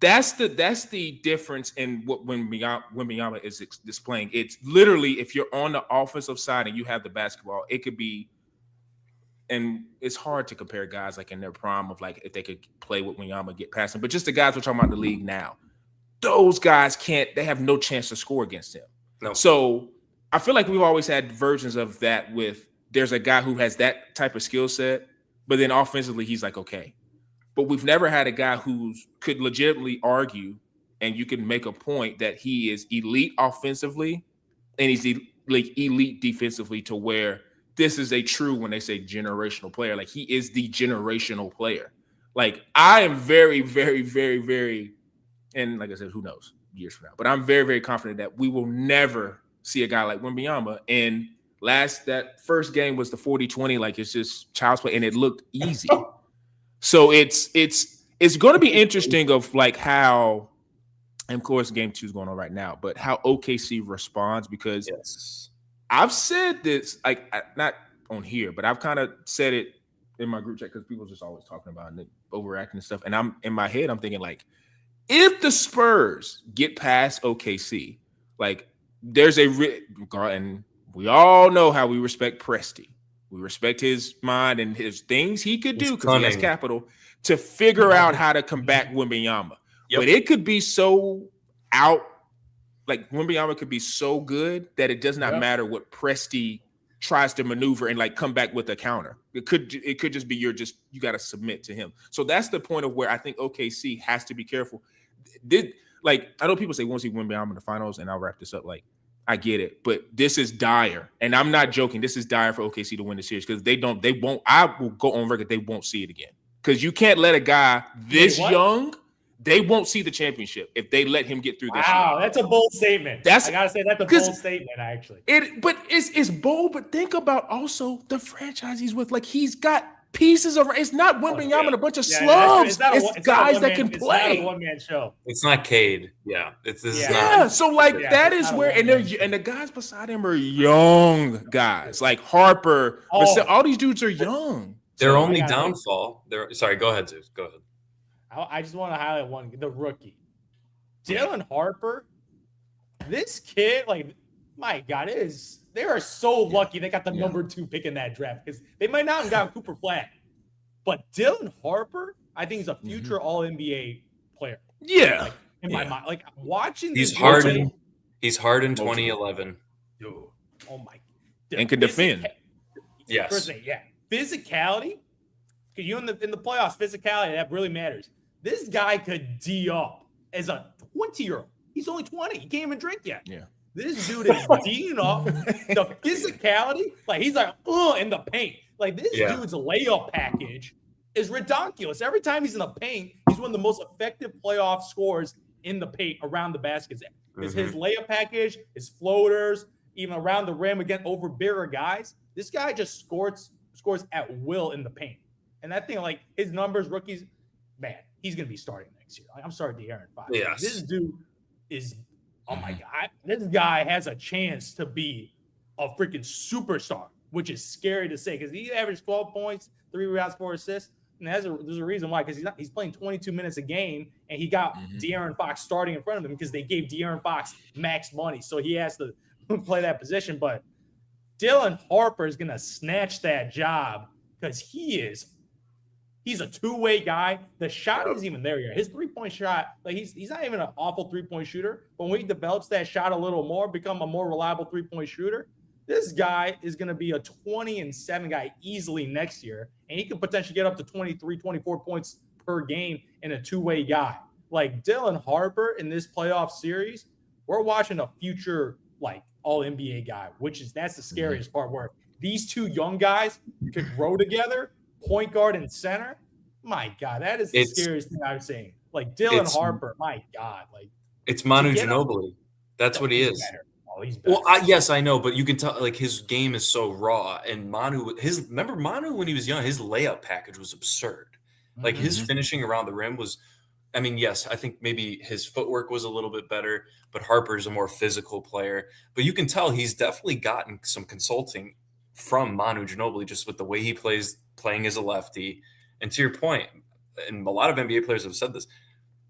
That's the difference in what Wembanyama is displaying. It's literally if you're on the offensive side and you have the basketball, it could be. And it's hard to compare guys like in their prime of like if they could play with Wembanyama, get past him. But just the guys we're talking about in the league now, those guys they have no chance to score against him. No. So I feel like we've always had versions of that with there's a guy who has that type of skill set, but then offensively he's like, okay. But we've never had a guy who could legitimately argue and you can make a point that he is elite offensively and he's elite defensively to where this is a true, when they say generational player, like he is the generational player. Like, I am very, very, very, very, and like I said, who knows years from now, but I'm very, very confident that we will never see a guy like Wembyama. And that first game was the 40-20, like it's just child's play, and it looked easy. So it's going to be interesting of like how, and of course, game 2 is going on right now, but how OKC responds, because I've said this, like, not on here, but I've kind of said it in my group chat because people are just always talking about it, overreacting and stuff. And I'm in my head, I'm thinking like, if the Spurs get past OKC, like there's and we all know how we respect Presti. We respect his mind and his things he could do because he has capital to figure out how to combat Wembyama. But it could be so like Wembyama could be so good that it does not matter what Presti tries to maneuver and like come back with a counter. It could just be you got to submit to him. So that's the point of where I think OKC has to be careful. Like, I know people say once he Wembyama in the finals, and I'll wrap this up. Like, I get it, but this is dire, and I'm not joking. This is dire for OKC to win the series because they won't. I will go on record. They won't see it again because you can't let a guy this young. They won't see the championship if they let him get through this. Wow, that's a bold statement. I gotta say that's a bold statement, actually. But it's bold. But think about also the franchise he's with. Like, he's got pieces of. It's not Wembyama and a bunch of slums. It's guys that can play. It's not a one-man show. It's not Cade. Yeah, this is not. Yeah, so like that is where, and the guys beside him are young guys, like Harper. All these dudes are young. Their only downfall. Sorry, go ahead, Zeus. Go ahead. I just want to highlight the rookie, Dylan Harper. This kid, like, my God, they are so lucky they got the number 2 pick in that draft because they might not have gotten Cooper Flag. But Dylan Harper, I think, is a future All-NBA player. Yeah. Like, in my mind. Like, watching this. He's hard in 2011. Dude, oh, my God. And can defend. Yes. First thing, physicality. Because you in the playoffs, physicality, that really matters. This guy could D up as a 20-year-old. He's only 20. He can't even drink yet. Yeah. This dude is D'ing up. The physicality, like he's like, in the paint. Like this dude's layup package is ridiculous. Every time he's in the paint, he's one of the most effective playoff scorers in the paint around the baskets. It's his layup package, his floaters, even around the rim again over bigger guys. This guy just scores at will in the paint. And that thing, like his numbers, rookies, man, he's going to be starting next year. Like, I'm sorry, De'Aaron Fox. Yes. This dude is, oh my God, this guy has a chance to be a freaking superstar, which is scary to say because he averaged 12 points, 3 rebounds, 4 assists. And there's a reason why, because he's playing 22 minutes a game, and he got De'Aaron Fox starting in front of him because they gave De'Aaron Fox max money. So he has to play that position. But Dylan Harper is going to snatch that job because he's a two-way guy. The shot isn't even there yet. His three-point shot, like he's not even an awful three-point shooter. But when he develops that shot a little more, become a more reliable three-point shooter, this guy is going to be a 20-7 guy easily next year. And he could potentially get up to 23, 24 points per game in a two-way guy. Like Dylan Harper in this playoff series, we're watching a future like all-NBA guy, that's the scariest part where these two young guys could grow together, point guard and center. My God, that is the scariest thing I've seen. Like Dylan Harper, my God. Like it's Manu Ginobili. That's what he is. Better. Oh, he's better. Well, yes, I know, but you can tell like his game is so raw. And remember Manu when he was young, his layup package was absurd. Like his finishing around the rim was, I mean, yes, I think maybe his footwork was a little bit better, but Harper's a more physical player. But you can tell he's definitely gotten some consulting from Manu Ginobili just with the way he plays, playing as a lefty. And to your point, and a lot of NBA players have said this,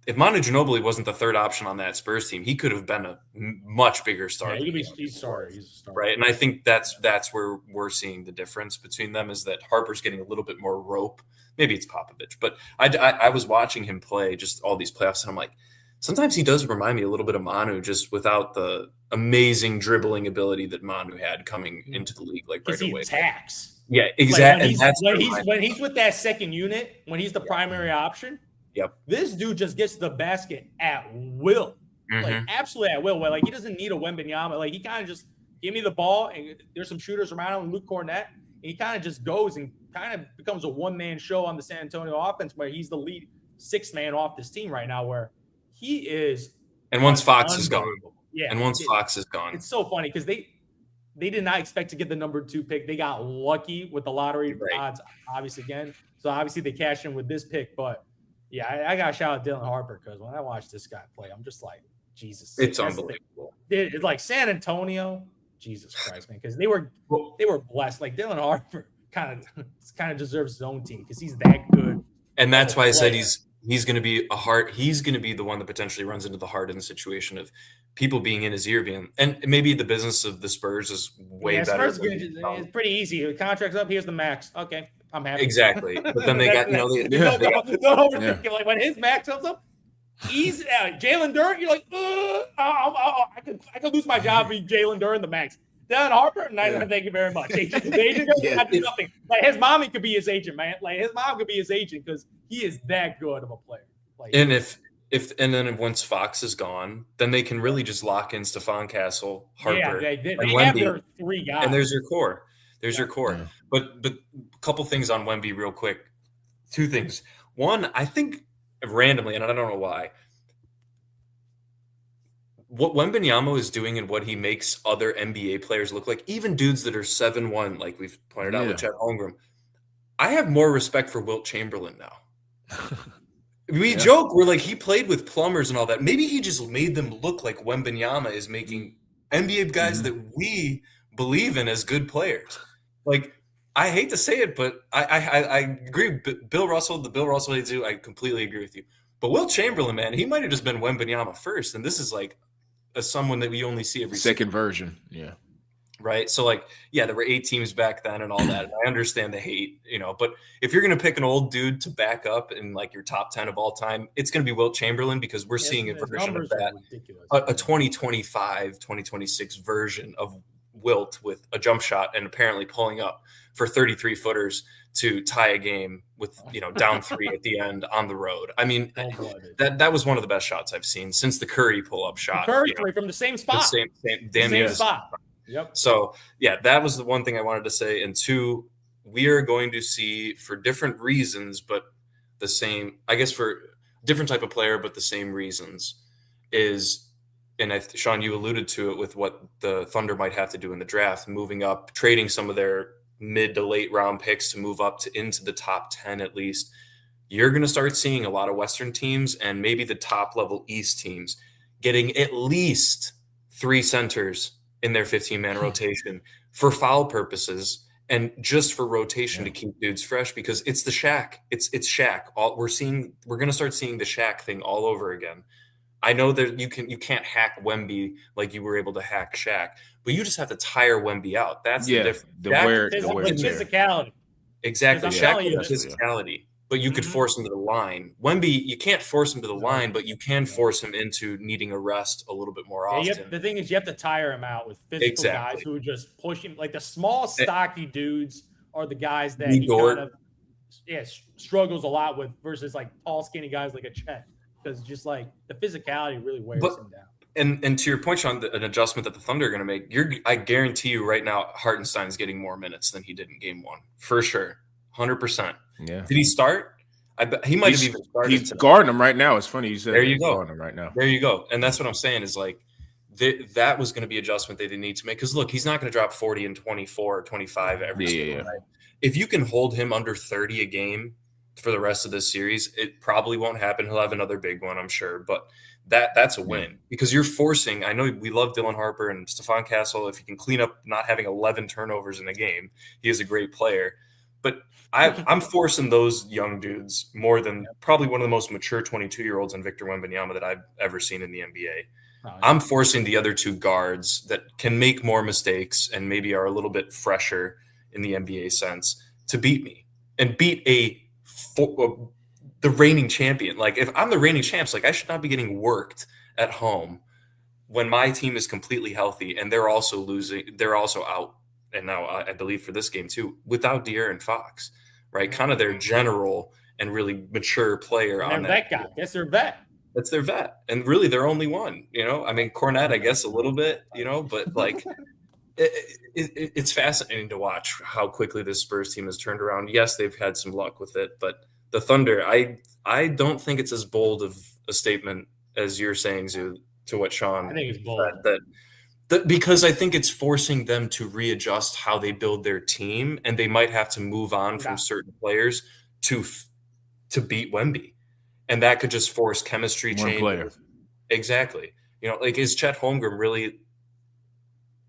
if Manu Ginobili wasn't the third option on that Spurs team, he could have been a much bigger star. Yeah, he's a star. Right, and I think that's where we're seeing the difference between them is that Harper's getting a little bit more rope. Maybe it's Popovich, but I was watching him play just all these playoffs, and I'm like, sometimes he does remind me a little bit of Manu, just without the amazing dribbling ability that Manu had coming into the league, like right away. He attacks. Yeah, exactly. Like when he's with that second unit, when he's the primary option. Yep. This dude just gets the basket at will. Like absolutely at will. Where like he doesn't need a Wembenyama. Like he kind of just give me the ball and there's some shooters around him, Luke Cornett. he kind of just goes and kind of becomes a one-man show on the San Antonio offense, where he's the lead sixth man off this team right now, where he is. And once Fox is gone, it's so funny because they did not expect to get the number 2 pick. They got lucky with the lottery odds, obviously, again. So obviously they cashed in with this pick. But yeah, I got to shout out Dylan Harper, because when I watch this guy play, I'm just like, Jesus. It's unbelievable. It's like San Antonio, Jesus Christ, man, because they were blessed. Like Dylan Harper kind of deserves his own team because he's that good. And that's why I said he's going to be he's going to be the one that potentially runs into the Harden situation of people being in his ear, and maybe the business of the Spurs is way better. Spurs it's pretty easy. The contract's up. Here's the max. Okay, I'm happy. Exactly. But then they got like when his max comes up, he's Jalen Duren. You're like, I could lose my job being Jalen Duren the max. Dylan Harper, thank you very much. The agent do nothing. Like his mommy could be his agent, man. Like his mom could be his agent because he is that good of a player. Like, and then once Fox is gone, then they can really just lock in Stephon Castle, Harper, they and have Wemby, their 3 guys. And there's your core. Your core. Yeah. But a couple things on Wemby real quick. 2 things. One, I think randomly, and I don't know why, what Wembanyama is doing and what he makes other NBA players look like, even dudes that are 7'1", like we've pointed out with Chet Holmgren, I have more respect for Wilt Chamberlain now. We joke, we're like, he played with plumbers and all that. Maybe he just made them look like Wembanyama is making NBA guys that we believe in as good players. Like, I hate to say it, but I agree. Bill Russell, the Bill Russell they do, I completely agree with you. But Wilt Chamberlain, man, he might have just been Wembanyama first, and this is like someone that we only see every second version. Yeah. Right. So like, there were 8 teams back then and all that. And I understand the hate, but if you're going to pick an old dude to back up in like your top 10 of all time, it's going to be Wilt Chamberlain, because we're seeing a version of that, a 2025, 2026 version of Wilt with a jump shot and apparently pulling up for 33 footers to tie a game with, down 3 at the end on the road. I mean, that was one of the best shots I've seen since the Curry pull-up shot. Curry from the same spot. The same spot. Yep. So, that was the one thing I wanted to say. And 2, we are going to see, for different reasons, but the same, I guess for different type of player, but the same reasons is, and Sean, you alluded to it with what the Thunder might have to do in the draft, moving up, trading some of their mid to late round picks to move up into the top 10 at least. You're going to start seeing a lot of Western teams and maybe the top level East teams getting at least 3 centers in their 15-man rotation for foul purposes and just for rotation to keep dudes fresh, because it's the Shaq. It's Shaq. We're going to start seeing the Shaq thing all over again. I know that you can't hack Wemby like you were able to hack Shaq, but you just have to tire Wemby out. That's the difference. The physicality. Exactly. Shaq has physicality, but you could force him to the line. Wemby, you can't force him to the line, but you can force him into needing a rest a little bit more often. The thing is, you have to tire him out with physical guys who just push him. Like the small, stocky dudes are the guys that he kind of struggles a lot with, versus like tall, skinny guys like a Chet. Because just like the physicality really wears him down. And to your point, Sean, an adjustment that the Thunder are going to make, I guarantee you right now, Hartenstein's getting more minutes than he did in Game 1 for sure, 100%. Yeah. Did he start? I bet he might have even started. He's guarding him right now. It's funny you said. There you go. Guarding him right now. There you go. And that's what I'm saying is like that was going to be adjustment they didn't need to make, because look, he's not going to drop 40 and 24 or 25 every single night. If you can hold him under 30 a game for the rest of this series, it probably won't happen. He'll have another big one, I'm sure, but that's a win, because you're forcing. I know we love Dylan Harper and Stephon Castle. If he can clean up not having 11 turnovers in a game, he is a great player. But I'm forcing those young dudes more than probably one of the most mature 22-year-olds in Victor Wembanyama that I've ever seen in the NBA. I'm forcing the other 2 guards that can make more mistakes and maybe are a little bit fresher in the NBA sense to beat me and beat the reigning champion. Like, if I'm the reigning champs, like, I should not be getting worked at home when my team is completely healthy and they're also losing. They're also out. And now I believe for this game too, without De'Aaron Fox, right? Kind of their general and really mature player on that. Guy. That's their vet. That's their vet. And really their only one, I mean, Cornette, I guess a little bit, but like It's fascinating to watch how quickly this Spurs team has turned around. Yes, they've had some luck with it, but the Thunder, I don't think it's as bold of a statement as you're saying, Zoo, to what Sean I think it's bold. said, because I think it's forcing them to readjust how they build their team, and they might have to move on from certain players to beat Wemby, and that could just force chemistry One changes. player. Exactly. Like, is Chet Holmgren really?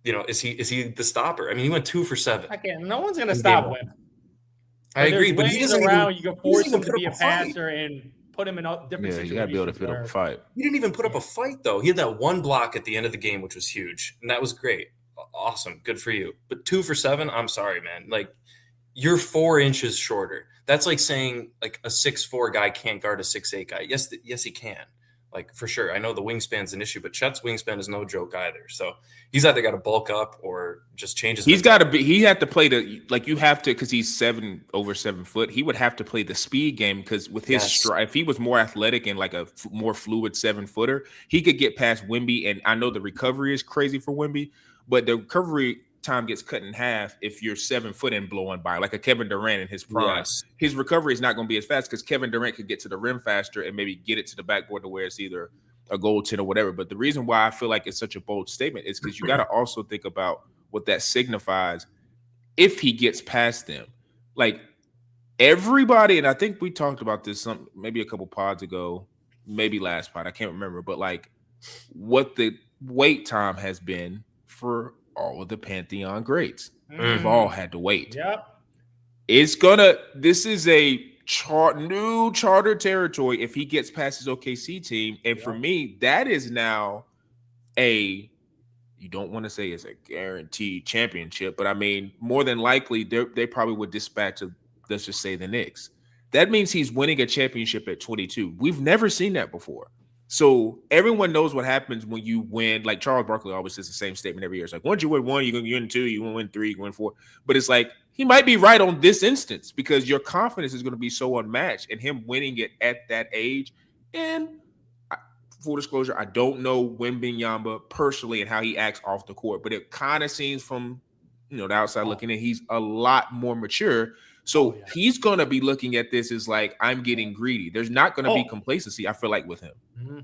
Is he the stopper? I mean, he went 2 for 7. No one's gonna stop Wemby. I agree, but he doesn't around. You can force him to be a passer and put him in different situations. You got to be able to put up a fight. He didn't even put up a fight, though. He had that one block at the end of the game, which was huge, and that was great. Awesome, good for you. But 2 for 7, I'm sorry, man. Like, you're 4 inches shorter. That's like saying like a 6'4" guy can't guard a 6'8" guy. Yes, he can. Like, for sure. I know the wingspan's an issue, but Chet's wingspan is no joke either. So he's either got to bulk up or just change his. He had to play you have to, because he's over 7 foot. He would have to play the speed game, because with his stride, if he was more athletic and like a more fluid 7-footer, he could get past Wemby. And I know the recovery is crazy for Wemby, but the recovery time gets cut in half if you're 7 foot and blowing by, like a Kevin Durant in his prime. Yes. His recovery is not going to be as fast, because Kevin Durant could get to the rim faster and maybe get it to the backboard to where it's either a goaltend or whatever. But the reason why I feel like it's such a bold statement is because you got to also think about what that signifies if he gets past them. Like, everybody, and I think we talked about this maybe a couple pods ago, maybe last pod, I can't remember, but like what the wait time has been for all of the Pantheon greats. They've all had to wait. Yep. This is a new charter territory if he gets past his OKC team. And for me, that is now you don't want to say it's a guaranteed championship, but I mean, more than likely, they probably would dispatch let's just say the Knicks. That means he's winning a championship at 22. We've never seen that before. So everyone knows what happens when you win. Like Charles Barkley always says the same statement every year. It's like, once you win 1, you're going to win 2, you win 3, you win 4. But it's like, he might be right on this instance, because your confidence is going to be so unmatched, and him winning it at that age. And full disclosure, I don't know Wembanyama personally and how he acts off the court, but it kind of seems from the outside looking in, he's a lot more mature. So he's going to be looking at this as like, I'm getting greedy. There's not going to be complacency, I feel like, with him. Mm-hmm.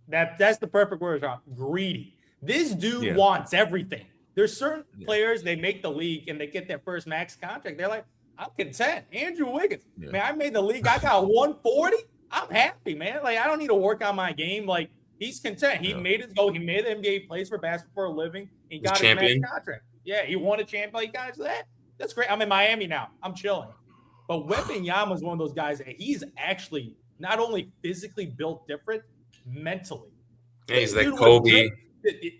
That's the perfect word, Sean. Greedy. This dude wants everything. There's certain players, they make the league and they get their first max contract. They're like, I'm content. Andrew Wiggins, man, I made the league. I got 140. I'm happy, man. Like, I don't need to work on my game. Like, he's content. He made his goal. He made the NBA, plays for basketball for a living. He got his max contract. Yeah, he won a champion. Like, guys, that's great. I'm in Miami now. I'm chilling. But Wembanyama is one of those guys that he's actually not only physically built different, mentally. Yeah, he's like Kobe.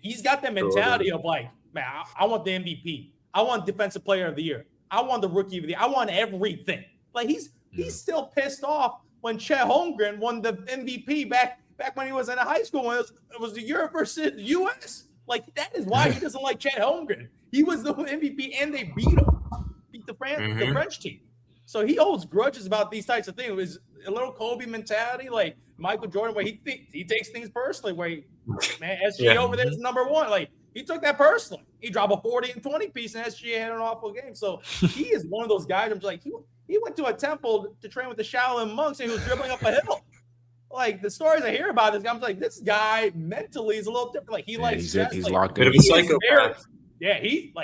He's got that mentality of like, man, I want the MVP. I want Defensive Player of the Year. I want the Rookie of the Year. I want everything. Like, he's still pissed off when Chet Holmgren won the MVP back when he was in high school. When it was the Europe versus US. Like, that is why he doesn't like Chet Holmgren. He was the MVP, and they beat the French team. So he holds grudges about these types of things. It was a little Kobe mentality, like Michael Jordan, where he takes things personally. Where SGA over there is number one. Like, he took that personally. He dropped a 40 and 20 piece, and SGA had an awful game. So he is one of those guys. I'm just like, he went to a temple to train with the Shaolin monks, and he was dribbling up a hill. Like, the stories I hear about this guy, I'm like, this guy mentally is a little different. Like, he likes stress. He's like, locked in. Bit of a psychopath.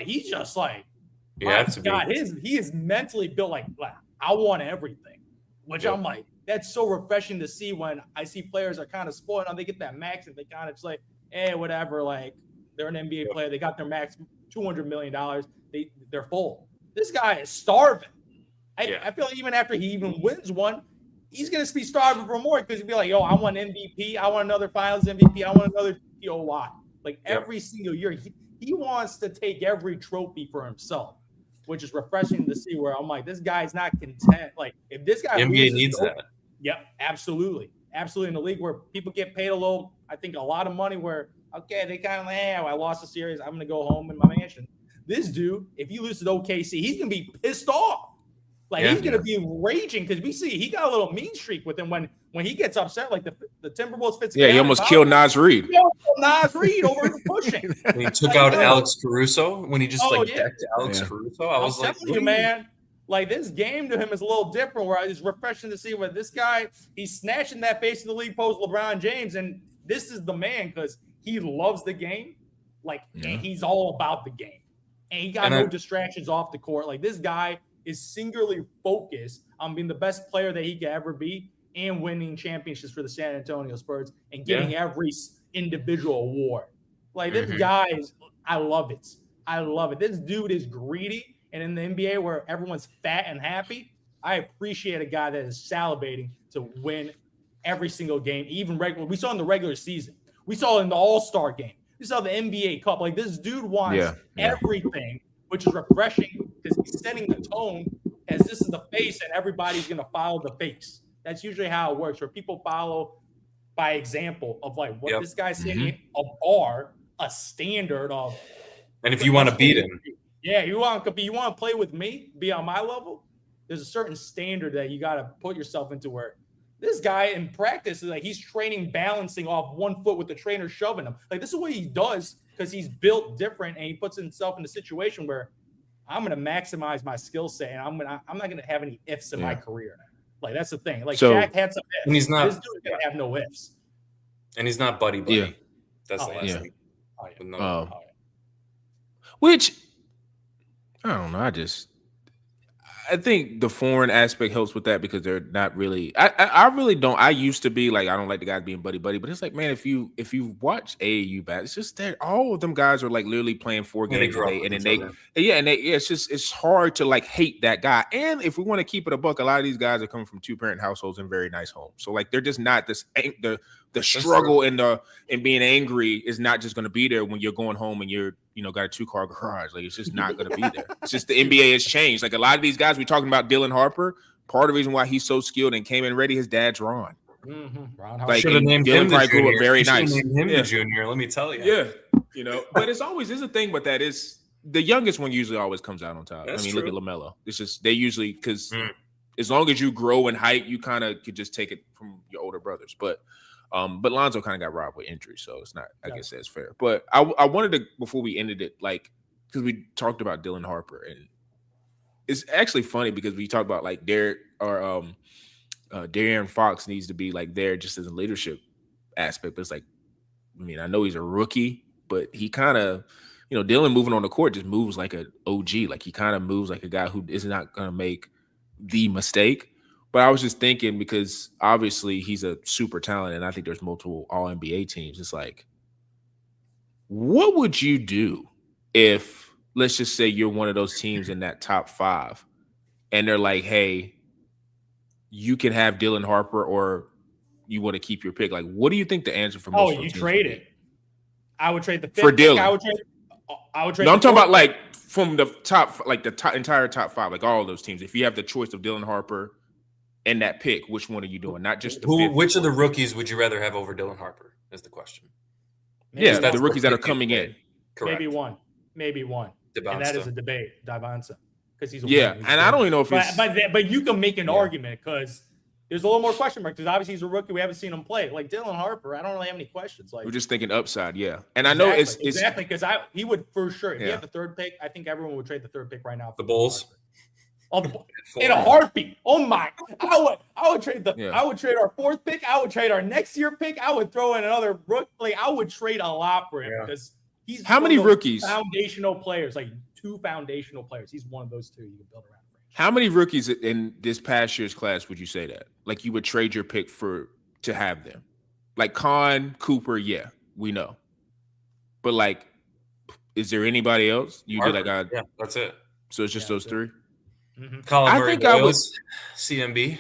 He's just like, God, he is mentally built like I want everything, which I'm like, that's so refreshing to see when I see players are kind of spoiled and they get that max and they kind of just like, whatever, like they're an NBA player, they got their max $200 million, they're full. This guy is starving. I feel like even after he even wins one, he's gonna be starving for more, because he'd be like, yo, I want MVP, I want another Finals MVP, I want another TOY. Like, every single year, he wants to take every trophy for himself, which is refreshing to see, where I'm like, this guy's not content. Like, if this guy NBA needs that. Yep, absolutely. Absolutely. In the league where people get paid a lot of money, where, okay, they kind of like, I lost a series, I'm going to go home in my mansion. This dude, if he loses to OKC, he's going to be pissed off. Like he's gonna be raging because we see he got a little mean streak with him when he gets upset. Like the Timberwolves fits. Yeah, he almost killed Nas Reed. Nas Reed over the pushing. When he took out Alex Caruso, when he just decked Alex Caruso, I was like, telling you, man. Like this game to him is a little different. Where it's refreshing to see where this guy he's snatching that face of the league post LeBron James, and this is the man because he loves the game. Like and he's all about the game, and he got no distractions off the court. Like this guy is singularly focused on being the best player that he could ever be and winning championships for the San Antonio Spurs and getting every individual award. Like this guy is, I love it. I love it. This dude is greedy. And in the NBA where everyone's fat and happy, I appreciate a guy that is salivating to win every single game, even regular. We saw in the regular season. We saw in the All-Star game. We saw the NBA Cup. Like this dude wants everything, which is refreshing because he's setting the tone as this is the face and everybody's going to follow the face. That's usually how it works, where people follow by example of like what this guy's setting a bar, a standard of. And if you want to beat him. Yeah, you want to play with me, be on my level. There's a certain standard that you got to put yourself into. Where this guy in practice is like he's training balancing off 1 foot with the trainer shoving him. Like this is what he does because he's built different and he puts himself in a situation where I'm going to maximize my skill set and I'm not going to have any ifs in my career. Like that's the thing. Like Shaq had some ifs. And he's not. This dude's going to have no ifs. And he's not buddy. Yeah. That's the last thing. Which. I don't know. I think the foreign aspect helps with that because they're not really. I really don't. I used to be like I don't like the guys being buddy, but it's like man, if you watch AAU bat, it's just that all of them guys are like literally playing 4 games a day, and then it's hard to like hate that guy. And if we want to keep it a buck, a lot of these guys are coming from 2-parent households and very nice homes, so like they're just not this the struggle and being angry is not just going to be there when you're going home and you're got a 2-car garage. Like it's just not going to be there. It's just the NBA has changed. Like a lot of these guys, we're talking about Dylan Harper. Part of the reason why he's so skilled and came in ready, his dad's Ron. Ron like should have named him the junior. Very nice. Named him the junior. Let me tell you. Yeah, but it's always there's a thing, but that is the youngest one usually always comes out on top. That's true. Look at LaMelo. It's just they usually because as long as you grow in height, you kind of could just take it from your older brothers, but Lonzo kind of got robbed with injury, so it's not. I guess that's fair. But I wanted to before we ended it, like because we talked about Dylan Harper, and it's actually funny because we talked about like De'Aaron Fox needs to be like there just as a leadership aspect. But it's like, I mean, I know he's a rookie, but he kind of, Dylan moving on the court just moves like an OG. Like he kind of moves like a guy who is not going to make the mistake. But I was just thinking because obviously he's a super talent and I think there's multiple All-NBA teams. It's like, what would you do if, let's just say you're one of those teams in that top 5 and they're like, hey, you can have Dylan Harper or you want to keep your pick? Like, what do you think the answer for most of you trade it? I would trade the 5th for Dylan. I would trade no, I'm talking about like from the top, like the entire top 5, like all of those teams. If you have the choice of Dylan Harper and that pick, which one are you doing? Not just the 5th. Which of the rookies would you rather have over Dylan Harper is the question. Yeah, the rookies that are coming in. Correct. Maybe one. And that is a debate, Davonsa. Because he's and I don't even know if it's but you can make an argument because there's a little more question mark because obviously he's a rookie. We haven't seen him play. Like Dylan Harper, I don't really have any questions. Like we're just thinking upside, And I know it's exactly because he would for sure. If he had the 3rd pick, I think everyone would trade the 3rd pick right now. The Bulls. In a heartbeat. Oh my! I would trade I would trade our 4th pick. I would trade our next year pick. I would throw in another rookie. Like, I would trade a lot for him because he's how many rookies? Foundational players, like 2 foundational players. He's one of those 2 you can build around. How many rookies in this past year's class would you say that? Like you would trade your pick to have them? Like Khan, Cooper, we know. But like, is there anybody else? You did like that's it. So it's just those 3. Colin I Murray think I was CMB.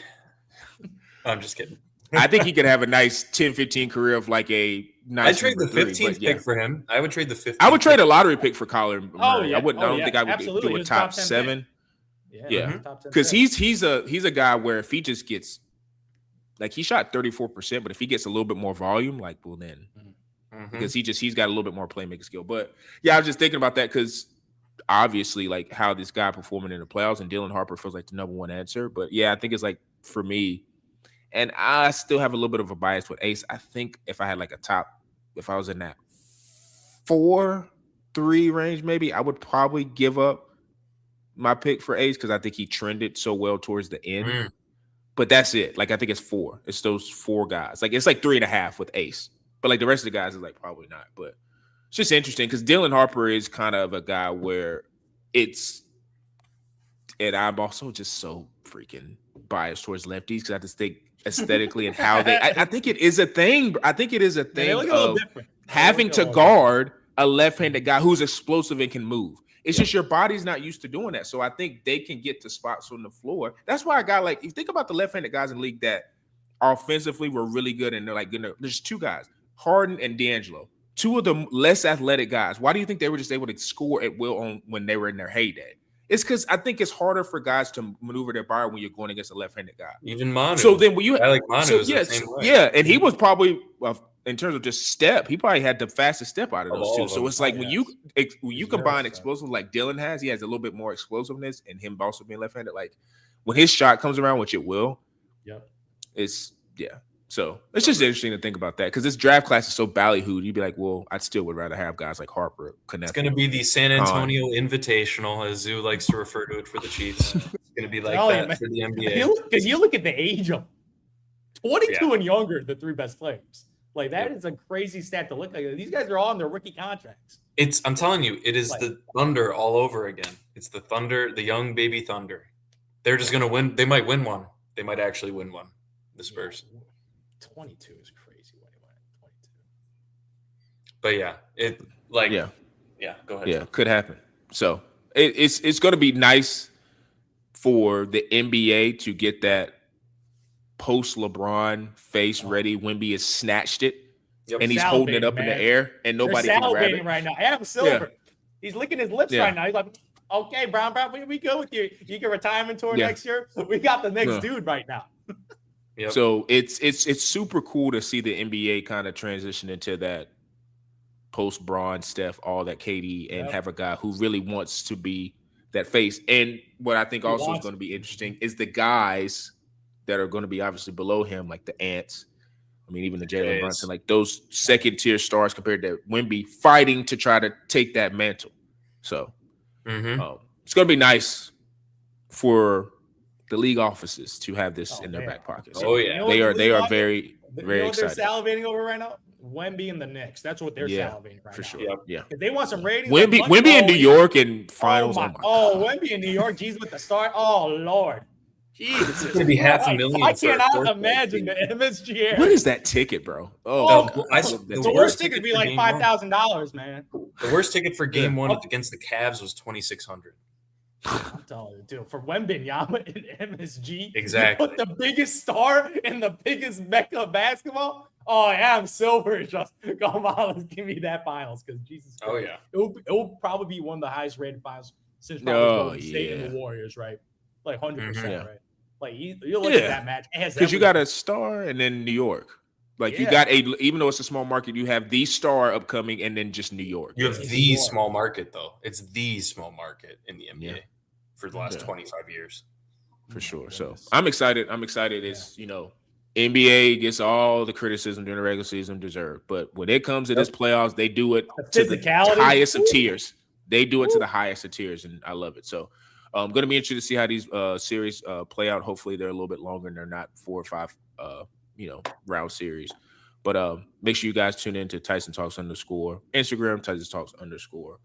I'm just kidding. I think he could have a nice 10-15 career of like a nice. I'd trade the 15th pick for him. I would trade the 15th. I would trade a lottery pick for Colin Murray. I wouldn't. I don't think I would do a top 7. Because he's a guy where if he just gets like he shot 34%, but if he gets a little bit more volume, like well then because he's got a little bit more playmaking skill. But I was just thinking about that because obviously like how this guy performing in the playoffs, and Dylan Harper feels like the number one answer. But yeah, I think it's like for me, and I still have a little bit of a bias with Ace. I think if I had like if I was in that 4-3 range, maybe I would probably give up my pick for Ace because I think he trended so well towards the end. But that's it. Like I think it's 4. It's those 4 guys. Like it's like 3.5 with Ace. But like the rest of the guys is like probably not. But it's just interesting because Dylan Harper is kind of a guy where and I'm also just so freaking biased towards lefties because I just think aesthetically and how I think it is a thing. I think it is a thing of having to guard a left-handed guy who's explosive and can move. It's just your body's not used to doing that. So I think they can get to spots on the floor. That's why I got like, if you think about the left-handed guys in the league that offensively were really good and they're like, there's 2 guys, Harden and D'Angelo, 2 of the less athletic guys. Why do you think they were just able to score at will when they were in their heyday? It's because I think it's harder for guys to maneuver their body when you're going against a left-handed guy. Even Manu. So then when you I like Manu so, is the same way. Yeah, and he was probably in terms of just step, he probably had the fastest step out of those 2. So it's like when you combine explosive like Dylan has, he has a little bit more explosiveness, and him also being left-handed. Like when his shot comes around, which it will, it's So it's just interesting to think about that because this draft class is so ballyhooed. You'd be like, well, I still would rather have guys like Harper. It's going to be the San Antonio Invitational, as Zoo likes to refer to it for the Chiefs. It's going to be like that for the NBA. Because you look at the age of 22 and younger, the 3 best players. Like that is a crazy stat to look at. These guys are all on their rookie contracts. I'm telling you, it is the Thunder all over again. It's the Thunder, the young baby Thunder. They're just going to win. They might win one. They might actually win one. The Spurs. 22 is crazy when he went 22. But go ahead. Yeah, could happen. So it's going to be nice for the NBA to get that post LeBron face ready. Wemby has snatched it, and he's holding it up in the air, and nobody can grab it right now. Adam Silver, he's licking his lips right now. He's like, "Okay, Brown, we go with you. You can retirement tour next year. We got the next dude right now." Yep. So it's super cool to see the NBA kind of transition into that post Bron, Steph, all that KD, and have a guy who really wants to be that face. And what I think also is going to be interesting is the guys that are going to be obviously below him, like the Ants. I mean, even the Jalen Brunson, like those second tier stars compared to Wemby, fighting to try to take that mantle. So it's going to be nice for the league offices to have this in their back pocket. So they are very, very excited. They're salivating over right now? Wemby and the Knicks. That's what they're salivating right for now. sure. Yeah. If they want some ratings, Wemby in New York in finals. Wemby in New York. Geez, with the start. Oh Lord. Jesus. It's going to be $500,000. I cannot imagine the MSG area. What is that ticket, bro? The worst ticket would be like $5,000, man. The worst ticket for game 1 against the Cavs was $2,600. I'm telling you, dude, for Wembanyama and MSG, exactly. Put the biggest star in the biggest mecca of basketball. Oh, Adam Silver is just come on, let's give me that finals because Jesus Christ. Oh yeah, it will probably be one of the highest rated finals since Golden State and the Warriors, right? Like 100%, right? Like you look at that match because you got a star and then New York. Like you got even though it's a small market, you have the star upcoming and then just New York. You have the small market though. It's the small market in the NBA for the last 25 years. For sure. So I'm excited. It's, NBA gets all the criticism during the regular season deserved. But when it comes to this playoffs, they do it to the highest of tiers. They do it to the highest of tiers, and I love it. So I'm going to be interested to see how these series play out. Hopefully they're a little bit longer and they're not 4 or 5 round series. But make sure you guys tune in to Tyson Talks _ Instagram, Tyson Talks _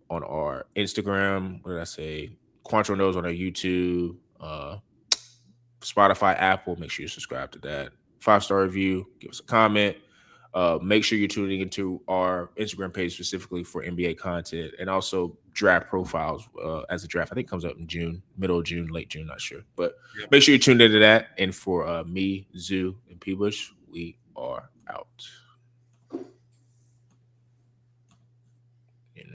on our Instagram. What did I say? Quantro Knows on our YouTube, Spotify, Apple. Make sure you subscribe to that. 5-star review. Give us a comment. Make sure you're tuning into our Instagram page specifically for NBA content and also draft profiles as a draft. I think it comes up in June, middle of June, late June, not sure. But make sure you tune into that. And for me, Zoo, and P. Bush, we are out.